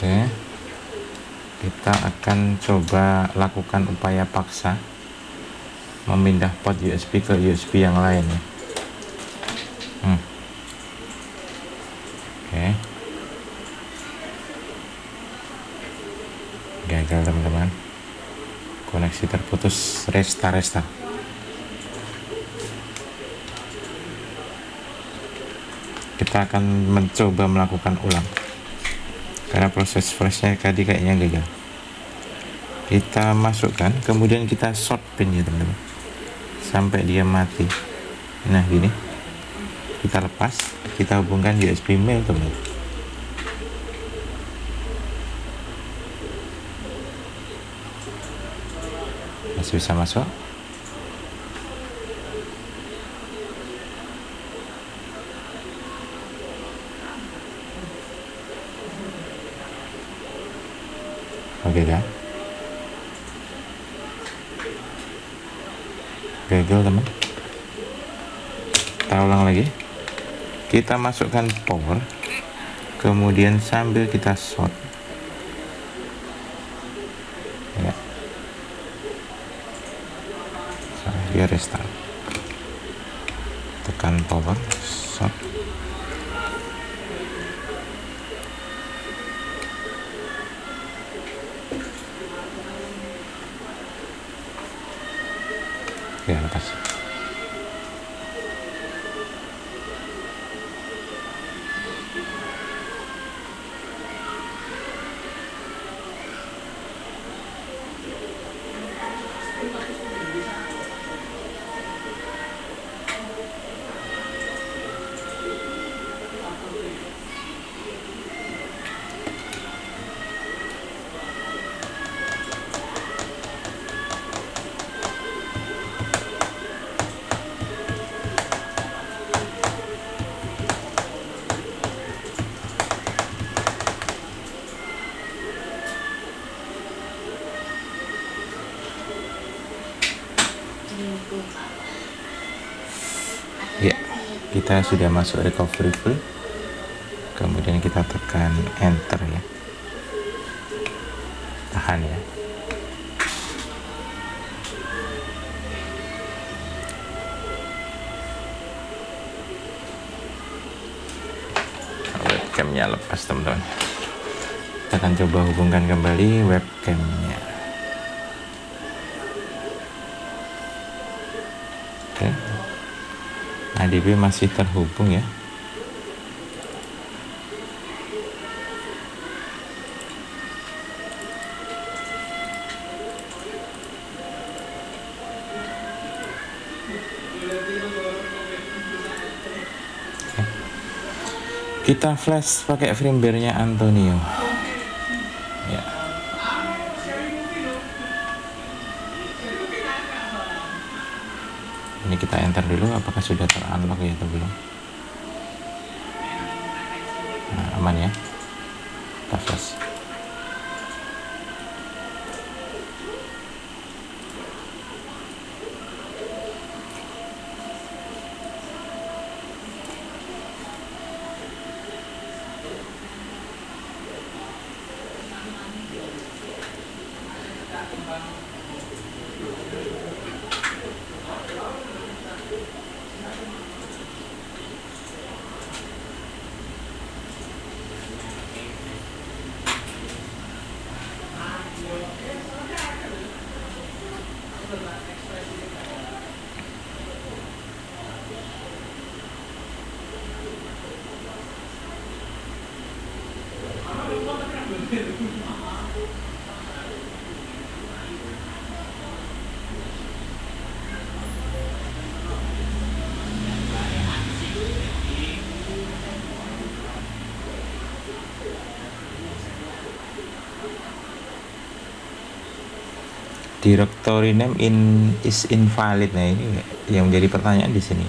Oke, kita akan coba lakukan upaya paksa memindah port USB ke USB yang lain ya. Oke, gagal teman-teman, koneksi terputus. Restart. Kita akan mencoba melakukan ulang karena proses flashnya tadi kayaknya gagal. Kita masukkan, kemudian kita short pin ya teman-teman sampai dia mati. Nah gini, kita lepas, kita hubungkan USB mail teman-teman. Masih bisa masuk. Oke kan? Gagal teman. Kita ulang lagi. Kita masukkan power, kemudian sambil kita short ya, sampai dia restart. Tekan power, short. Ya, lepas. Ya, kita sudah masuk recovery full. Kemudian kita tekan enter ya. Tahan ya. Webcamnya lepas teman-teman. Kita akan coba hubungkan kembali webcamnya. Oke, ADB masih terhubung ya. Kita flash pakai firmware-nya Antonio ya. Ini kita enter dulu apakah sudah ter-unlock ya atau belum. Nah, aman ya. Kita flash. Directory name is invalid. Nah, ini yang menjadi pertanyaan di sini.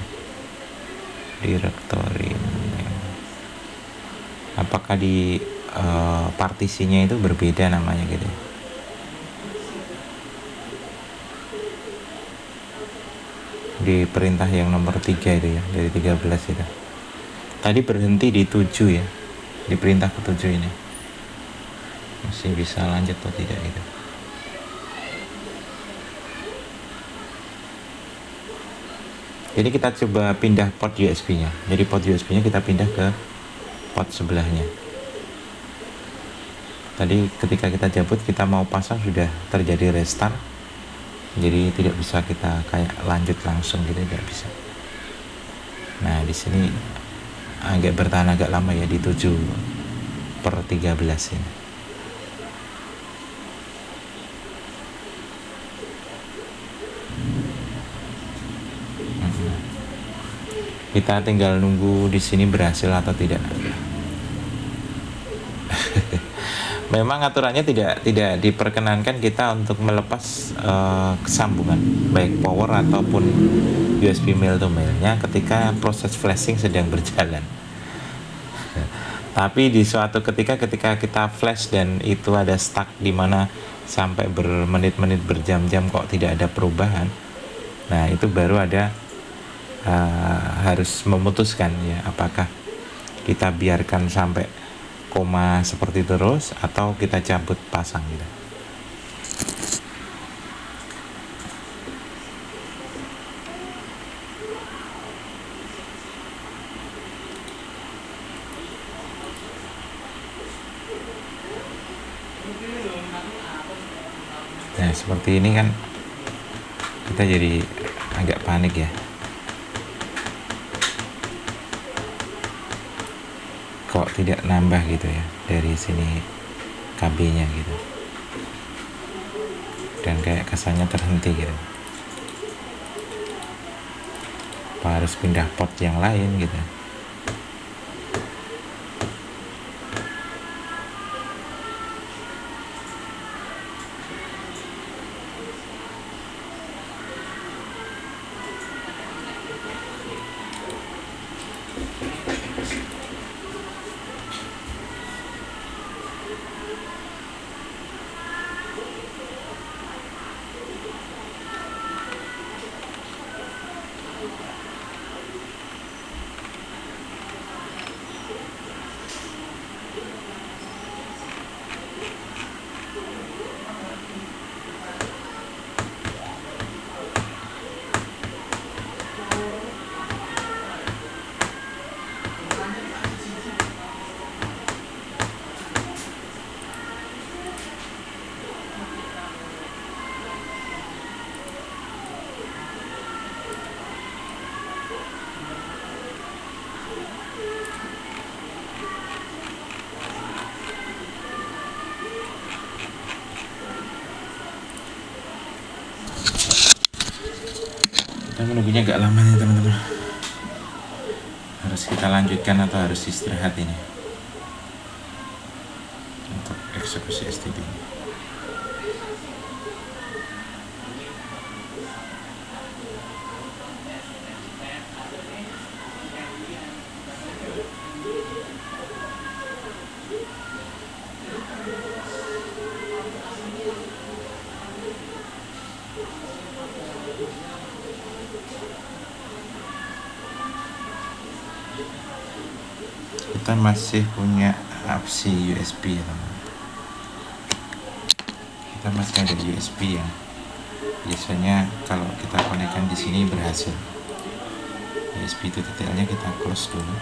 Directory name. Apakah di partisinya itu berbeda namanya gitu? Di perintah yang nomor 3 itu ya, dari 13 itu. Tadi berhenti di 7 ya. Di perintah ke-7 ini. Masih bisa lanjut atau tidak itu? Jadi kita coba pindah port USB-nya. Jadi port USB-nya kita pindah ke port sebelahnya. Tadi ketika kita cabut, kita mau pasang sudah terjadi restart. Jadi tidak bisa kita kayak lanjut langsung gitu, tidak bisa. Nah, di sini agak bertahan agak lama ya di 7/13 ini. Kita tinggal nunggu di sini berhasil atau tidak. Memang aturannya tidak diperkenankan kita untuk melepas kesambungan baik power ataupun USB mail to mailnya ketika proses flashing sedang berjalan. Tapi di suatu ketika kita flash dan itu ada stuck di mana sampai bermenit-menit berjam-jam kok tidak ada perubahan. Nah, itu baru ada harus memutuskan ya, apakah kita biarkan sampai koma seperti terus atau kita cabut pasang gitu. Nah, seperti ini kan kita jadi agak panik ya. Kok tidak nambah gitu ya dari sini KB-nya gitu, dan kayak kesannya terhenti gitu. Apa harus pindah port yang lain gitu. Kita menunggunya agak lama nih teman-teman. Harus kita lanjutkan atau harus istirahat ini untuk eksekusi STB. Kita masih punya opsi USB ya teman-teman. Kita masih ada USB ya. Biasanya kalau kita konekkan di sini berhasil. USB itu detailnya kita close dulu.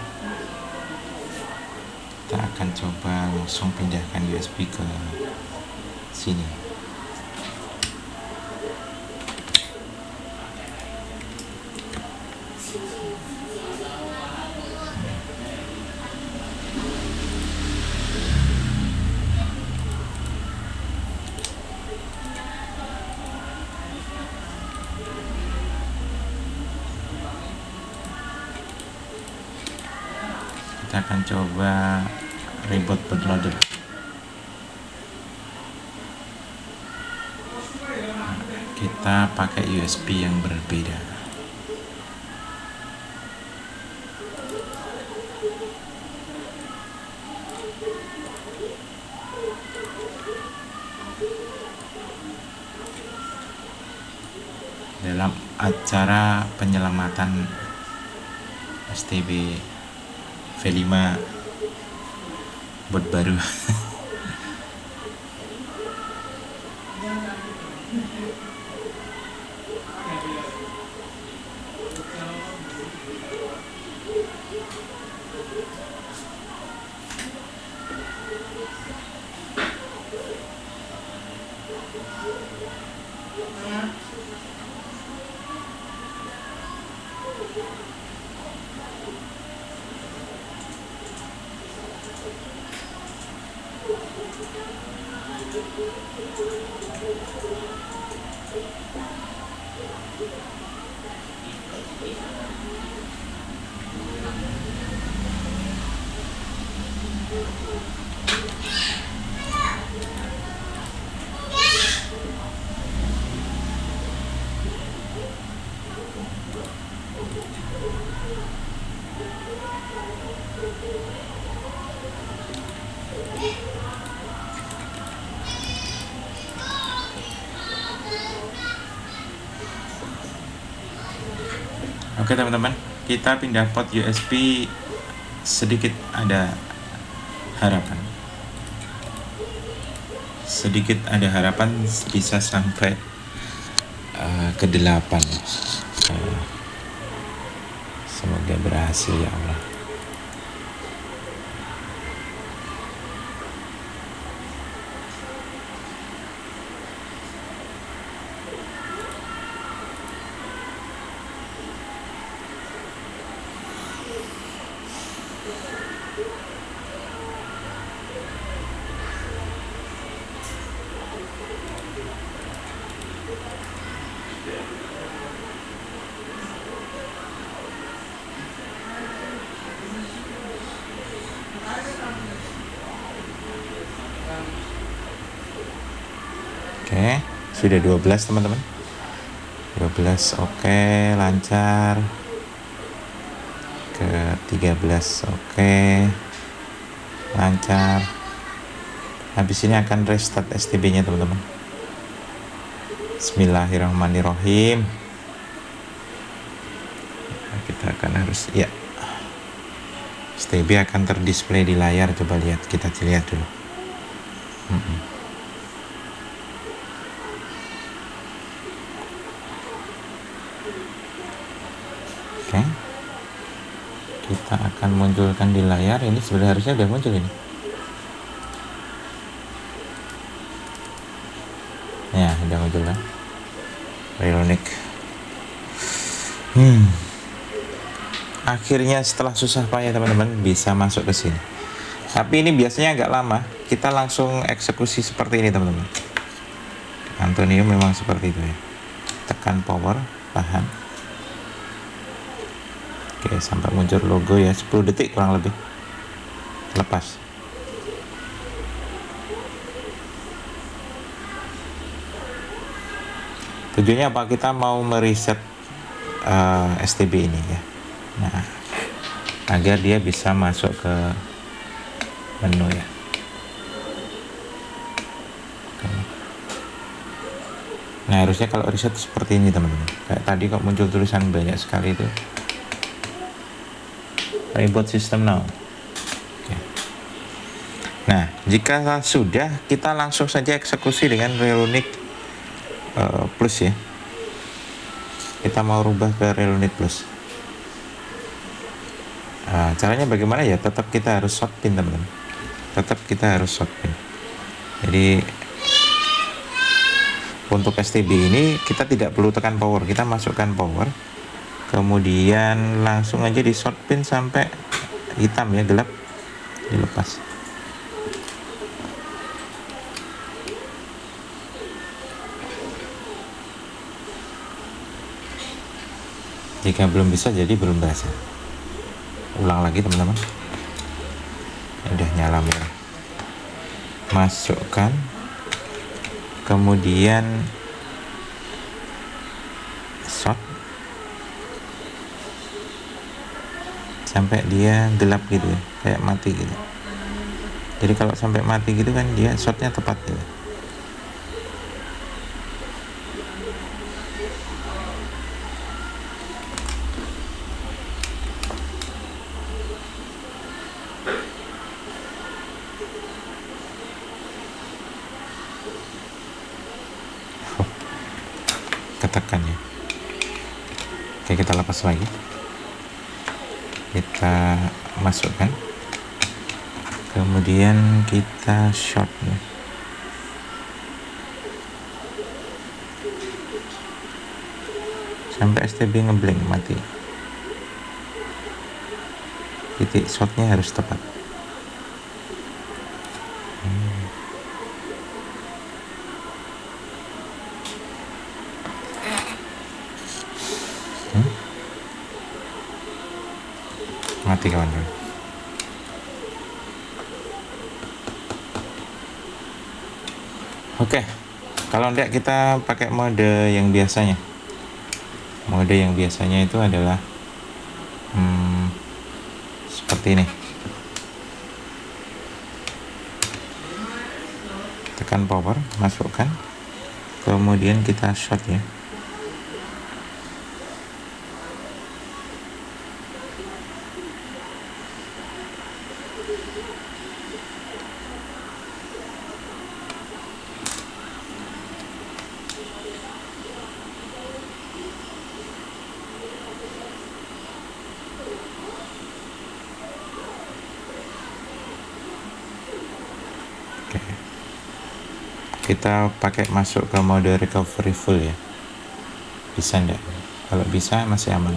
Kita akan coba langsung pindahkan USB ke sini. Kita akan coba reboot bootloader. kita pakai USB yang berbeda. Dalam acara penyelamatan STB V5 bot baru. Oke teman-teman, kita pindah port USB, sedikit ada harapan. Bisa sampai ke 8. Semoga berhasil ya Allah. Oke, sudah 12 teman-teman. 12 oke, lancar. Ke 13 oke, lancar. Habis ini akan restart STB nya teman-teman. Bismillahirrahmanirrahim. Kita akan harus ya, STB akan terdisplay di layar. Coba lihat, kita lihat dulu. Oke, kita akan munculkan di layar. Ini sebenarnya harusnya udah muncul ini ya, udah muncul kan Relonic. Akhirnya setelah susah payah teman-teman bisa masuk ke sini. Tapi ini biasanya agak lama. Kita langsung eksekusi seperti ini teman-teman. Antonio memang seperti itu ya. Tekan power, tahan. Oke, sampai muncul logo ya, 10 detik kurang lebih. Lepas. Tujuannya apa? Kita mau mereset STB ini ya. Nah, agar dia bisa masuk ke menu ya. Nah, harusnya kalau reset seperti ini teman-teman. Kayak tadi kok muncul tulisan banyak sekali itu. Reboot system now. Oke. Nah, jika sudah, kita langsung saja eksekusi dengan Relonic Plus ya. Kita mau rubah ke Relonic Plus. Caranya bagaimana ya? Tetap kita harus short pin teman-teman. Jadi untuk STB ini kita tidak perlu tekan power, kita masukkan power, kemudian langsung aja di short pin sampai hitam ya, gelap, dilepas. Jika belum bisa, jadi belum berhasil. Ulang lagi teman-teman. Udah nyala merah. Masukkan, kemudian sampai dia gelap gitu ya, kayak mati gitu. Jadi kalau sampai mati gitu kan dia shotnya tepat gitu. Ketekan ya. Oke, kita lepas lagi, kita masukkan, kemudian kita short nih. Sampai STB ngeblank mati. Titik shotnya harus tepat. Mati kawan-kawan. Oke, kalau enggak kita pakai mode yang biasanya. Mode yang biasanya itu adalah seperti ini. Tekan power, masukkan, kemudian kita shot ya. Kita pakai masuk ke mode recovery full ya, bisa enggak? Kalau bisa masih aman.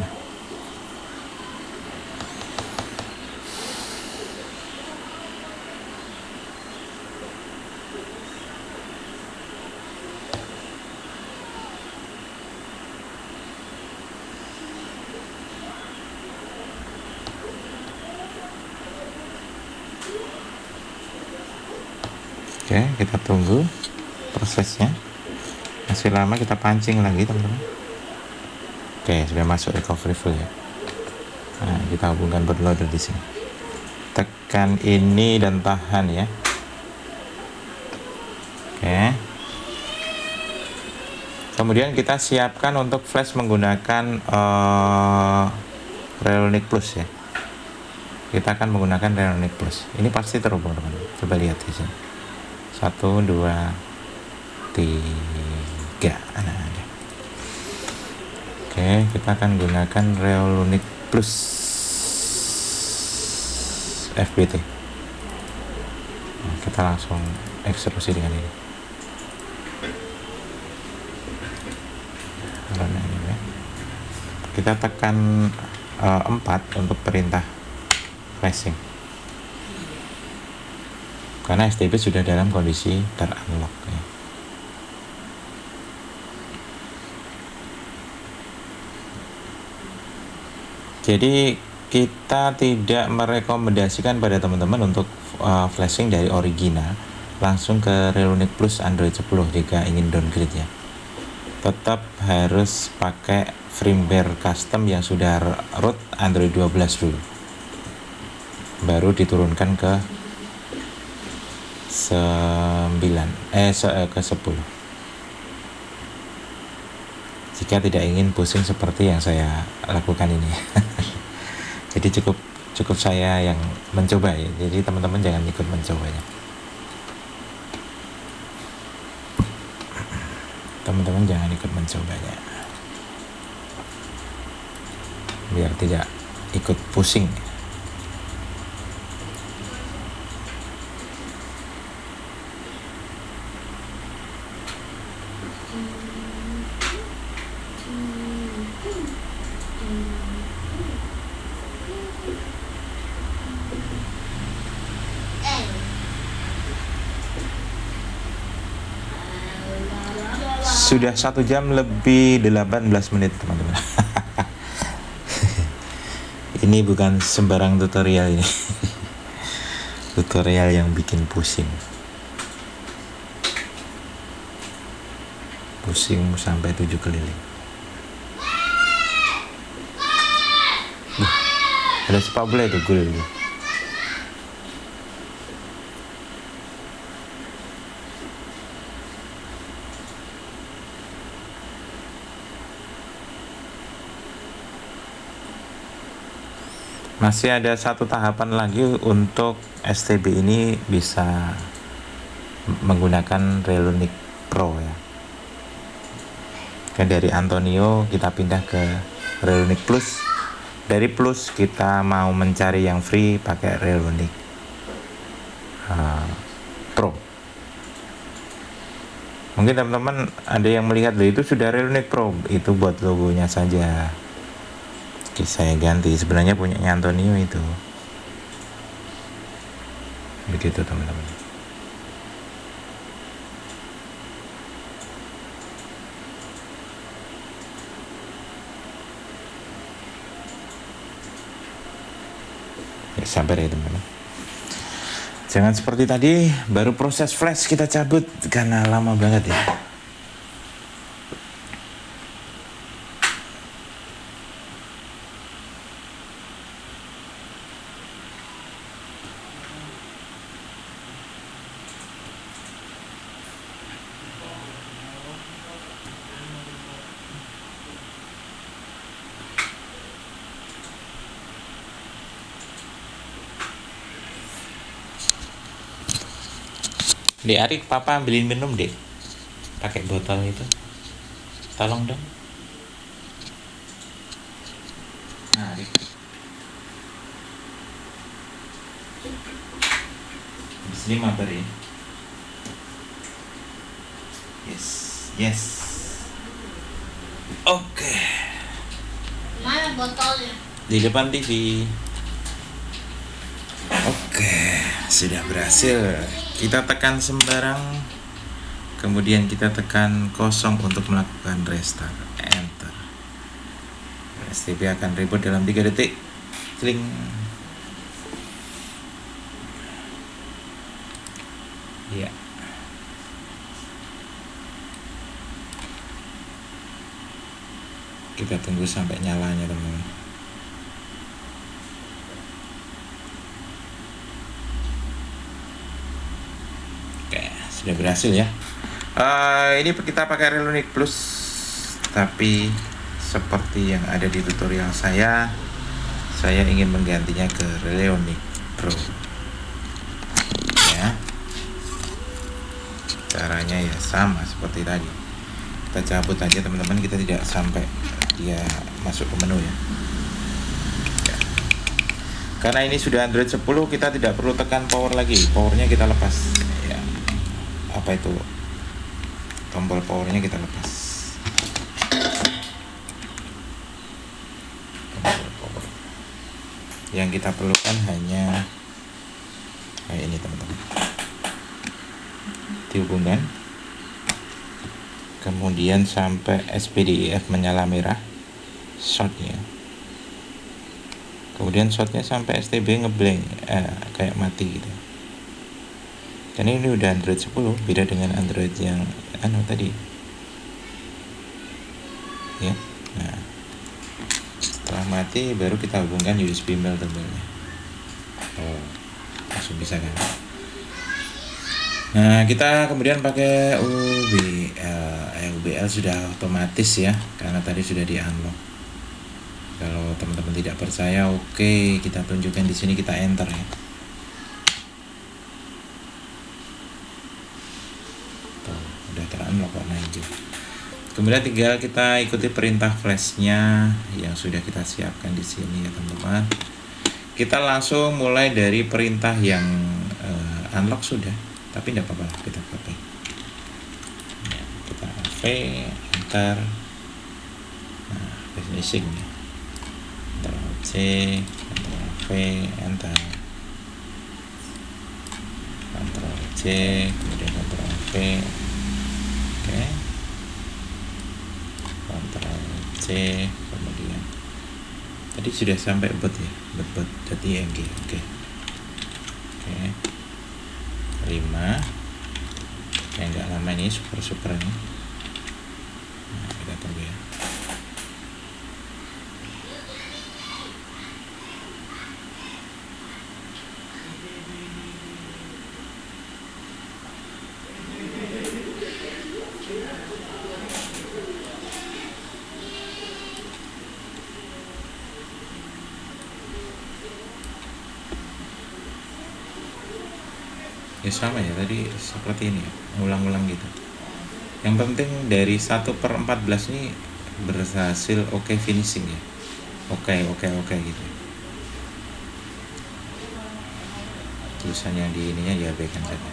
Oke, kita tunggu prosesnya. Masih lama, kita pancing lagi teman-teman. Oke, sudah masuk recovery full ya. Nah, kita hubungkan bootloader di sini. Tekan ini dan tahan ya. Oke. Kemudian kita siapkan untuk flash menggunakan Relonic Plus ya. Kita akan menggunakan Relonic Plus. Ini pasti terhubung teman-teman. Coba lihat di sini. 1, 2, 3. Nah, ada. Oke, kita akan gunakan Relonic Plus FBT. Nah, kita langsung ekstrusi dengan ini. Karena ini ya. Kita tekan 4 untuk perintah flashing. Karena STB sudah dalam kondisi terunlock ya. Jadi kita tidak merekomendasikan pada teman-teman untuk flashing dari original langsung ke Relonic Plus Android 10 jika ingin downgrade ya. Tetap harus pakai firmware custom yang sudah root Android 12 dulu, baru diturunkan ke 10 jika tidak ingin pusing seperti yang saya lakukan ini. Jadi cukup saya yang mencoba ya, jadi teman-teman jangan ikut mencobanya. Teman-teman jangan ikut mencobanya biar tidak ikut pusing. Sudah 1 jam lebih 18 menit teman-teman. Ini bukan sembarang tutorial ini. Tutorial yang bikin pusing. Pusing sampai 7 keliling. Ada sepak bola itu gol itu. Masih ada satu tahapan lagi untuk STB ini bisa menggunakan Relonic Pro ya. Dan dari Antonio kita pindah ke Relonic Plus. Dari Plus kita mau mencari yang free pakai Relonic Pro. Mungkin teman-teman ada yang melihat itu sudah Relonic Pro, itu buat logonya saja. Oke, saya ganti, sebenarnya punyanya Antonio itu. Begitu teman-teman. Ya, sabar ya teman-teman. Jangan seperti tadi, baru proses flash kita cabut karena lama banget ya. Dek Arik, papa ambilin minum dek, pakai botol itu, tolong dong. Nah, Arik. Habis ini mabar ya. Yes. Oke. Mana botolnya? Di depan TV. Oke, sudah berhasil. Kita tekan sembarang, kemudian kita tekan kosong untuk melakukan restart. Enter. STB akan reboot dalam 3 detik. Klik. Ya. Kita tunggu sampai nyalanya teman-teman. Sudah berhasil ya. Ini kita pakai Relonic Plus, tapi seperti yang ada di tutorial saya ingin menggantinya ke Relonic Pro ya. Caranya ya sama seperti tadi, kita cabut aja teman-teman, kita tidak sampai dia masuk ke menu ya. Karena ini sudah Android 10, kita tidak perlu tekan power lagi, powernya kita lepas ya. Apa itu, tombol powernya kita lepas. Tombol power. Yang kita perlukan hanya kayak ini teman-teman, dihubungkan, kemudian sampai SPDIF menyala merah, shotnya, kemudian shotnya sampai STB ngeblank, kayak mati gitu. Karena ini udah Android 10, beda dengan Android yang tadi ya. Nah, setelah mati baru kita hubungkan USB mail tombolnya. Langsung bisa kan. Nah, kita kemudian pakai UBL sudah otomatis ya, karena tadi sudah di unlock. Kalau teman-teman tidak percaya, oke, kita tunjukkan di sini, kita enter ya. Unlock warna hijau. Kemudian tinggal kita ikuti perintah flashnya yang sudah kita siapkan di sini ya teman-teman. Kita langsung mulai dari perintah yang unlock sudah, tapi tidak apa-apa, kita copy ya, kita V, enter. Nah, finishing ya, Ctrl C, Ctrl V, enter, Ctrl C, kemudian Ctrl V. Oke, Ctrl C, kemudian tadi sudah sampai bot ya, bot.ing. Oke, 5 yang nggak lama ini, super ini. Nah, kita tunggu ya. Ya sama ya tadi seperti ini ya, ulang-ulang gitu. Yang penting dari 1/14 ini berhasil oke finishing ya. Oke gitu. Tulisan yang di ininya diabaikan saja.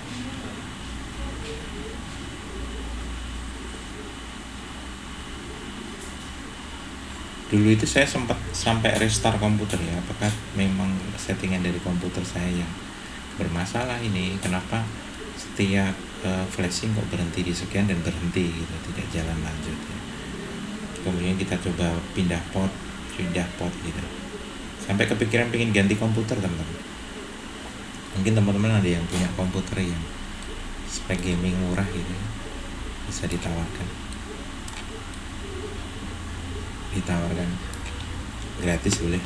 Dulu itu saya sempat sampai restart komputer ya. Apakah memang settingan dari komputer saya yang bermasalah ini? Kenapa setiap flashing kok berhenti di sekian dan berhenti gitu, tidak jalan lanjut ya. Kemudian kita coba pindah port gitu. Sampai kepikiran pengen ganti komputer teman-teman. Mungkin teman-teman ada yang punya komputer yang spek gaming murah gitu ya, bisa ditawarkan gratis boleh.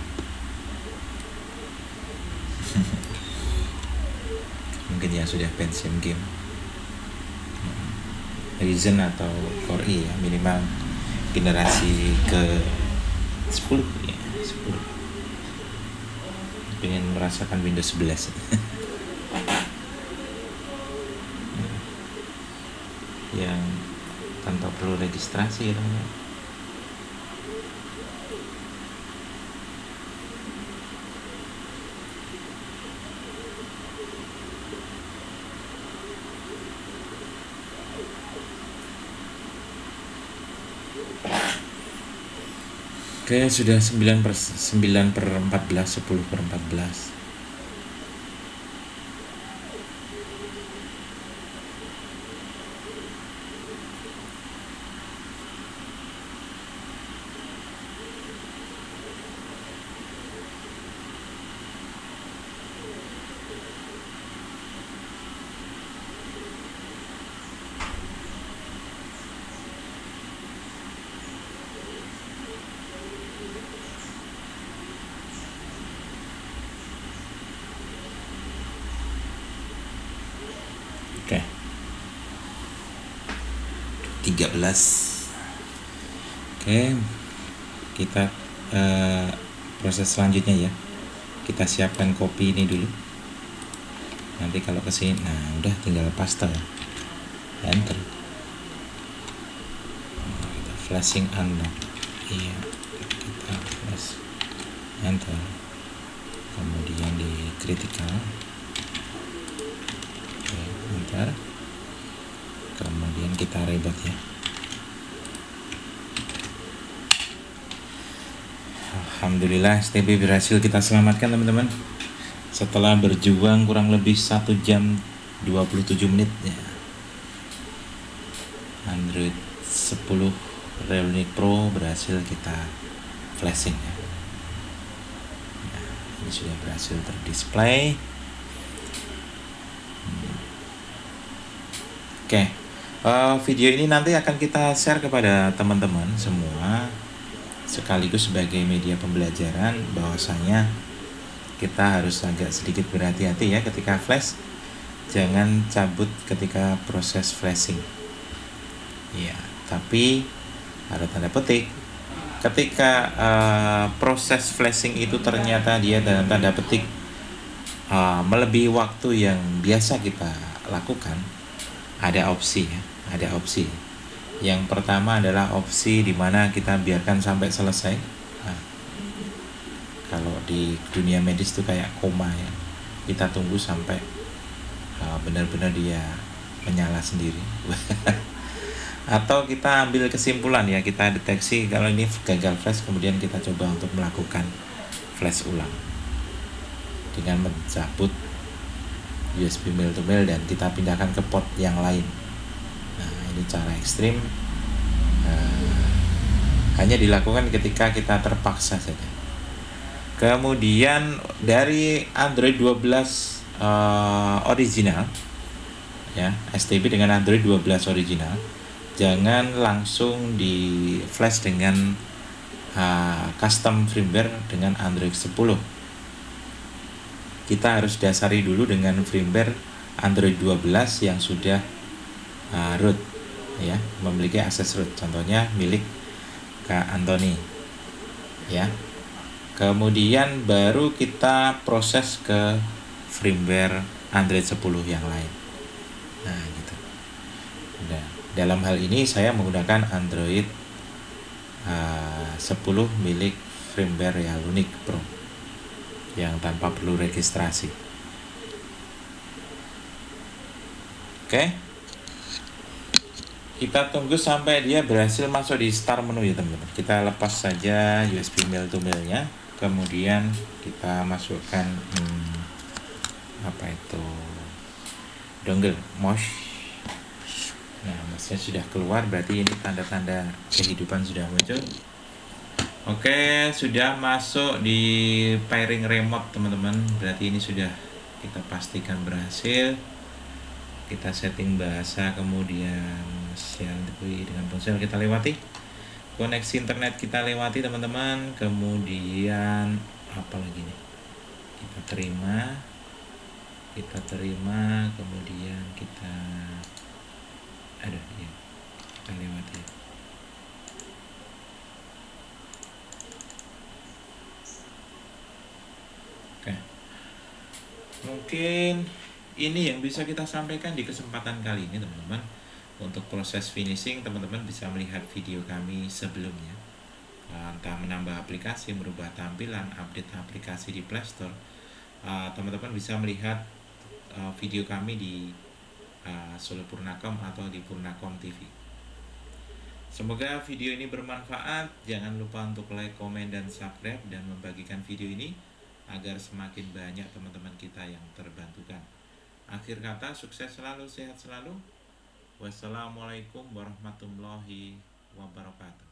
Mungkin yang sudah pensiun game Ryzen atau Core i ya, minimal generasi ke 10 ya, 10 pengen merasakan Windows 11 yang tanpa perlu registrasi ya teman-teman. Oke, sudah 9/14, 10/14. Oke. 13. Oke. Kita proses selanjutnya ya. Kita siapkan kopi ini dulu. Nanti kalau kesini, nah udah tinggal paste ya. Enter. Kita flashing unlock. Iya. Kita flash. Enter. Kemudian di critical. Oke, enter. Kemudian kita reboot ya. Alhamdulillah STB berhasil kita selamatkan teman-teman. Setelah berjuang kurang lebih 1 jam 27 menit ya. Android 10 Realme Pro berhasil kita flashing ya. Nah, ini sudah berhasil terdisplay. Oke. Video ini nanti akan kita share kepada teman-teman semua sekaligus sebagai media pembelajaran bahwasanya kita harus agak sedikit berhati-hati ya ketika flash, jangan cabut ketika proses flashing ya, tapi ada tanda petik ketika proses flashing itu ternyata dia dalam tanda petik melebihi waktu yang biasa kita lakukan, ada opsi ya, ada opsi. Yang pertama adalah opsi di mana kita biarkan sampai selesai. Nah, kalau di dunia medis itu kayak koma ya, kita tunggu sampai benar-benar dia menyala sendiri. Atau kita ambil kesimpulan ya, kita deteksi kalau ini gagal flash, kemudian kita coba untuk melakukan flash ulang dengan mencabut USB male to male dan kita pindahkan ke port yang lain. Nah, ini cara ekstrim, hanya dilakukan ketika kita terpaksa saja. Kemudian dari Android 12 original ya, STB dengan Android 12 original, jangan langsung di flash dengan custom firmware dengan Android 10. Kita harus dasari dulu dengan firmware Android 12 yang sudah root ya, memiliki akses root, contohnya milik Kak Anthony ya. Kemudian baru kita proses ke firmware Android 10 yang lain. Nah gitu. Nah, dalam hal ini saya menggunakan Android 10 milik firmware Realunic Pro yang tanpa perlu registrasi. Oke, kita tunggu sampai dia berhasil masuk di start menu ya teman-teman. Kita lepas saja USB mail to mailnya, kemudian kita masukkan dongle mouse. Nah, mouse-nya sudah keluar, berarti ini tanda-tanda kehidupan sudah muncul. Oke, sudah masuk di pairing remote teman-teman, berarti ini sudah kita pastikan berhasil. Kita setting bahasa, kemudian share dengan ponsel kita lewati, koneksi internet kita lewati teman-teman, kemudian apa lagi nih, kita terima, kemudian kita lewati. Oke, mungkin ini yang bisa kita sampaikan di kesempatan kali ini teman-teman. Untuk proses finishing, teman-teman bisa melihat video kami sebelumnya, entah menambah aplikasi, merubah tampilan, update aplikasi di Play Store. Teman-teman bisa melihat video kami di Solo Purnacom atau di Purnacom TV. Semoga video ini bermanfaat. Jangan lupa untuk like, komen, dan subscribe, dan membagikan video ini agar semakin banyak teman-teman kita yang terbantukan. Akhir kata, sukses selalu, sehat selalu. Wassalamualaikum warahmatullahi wabarakatuh.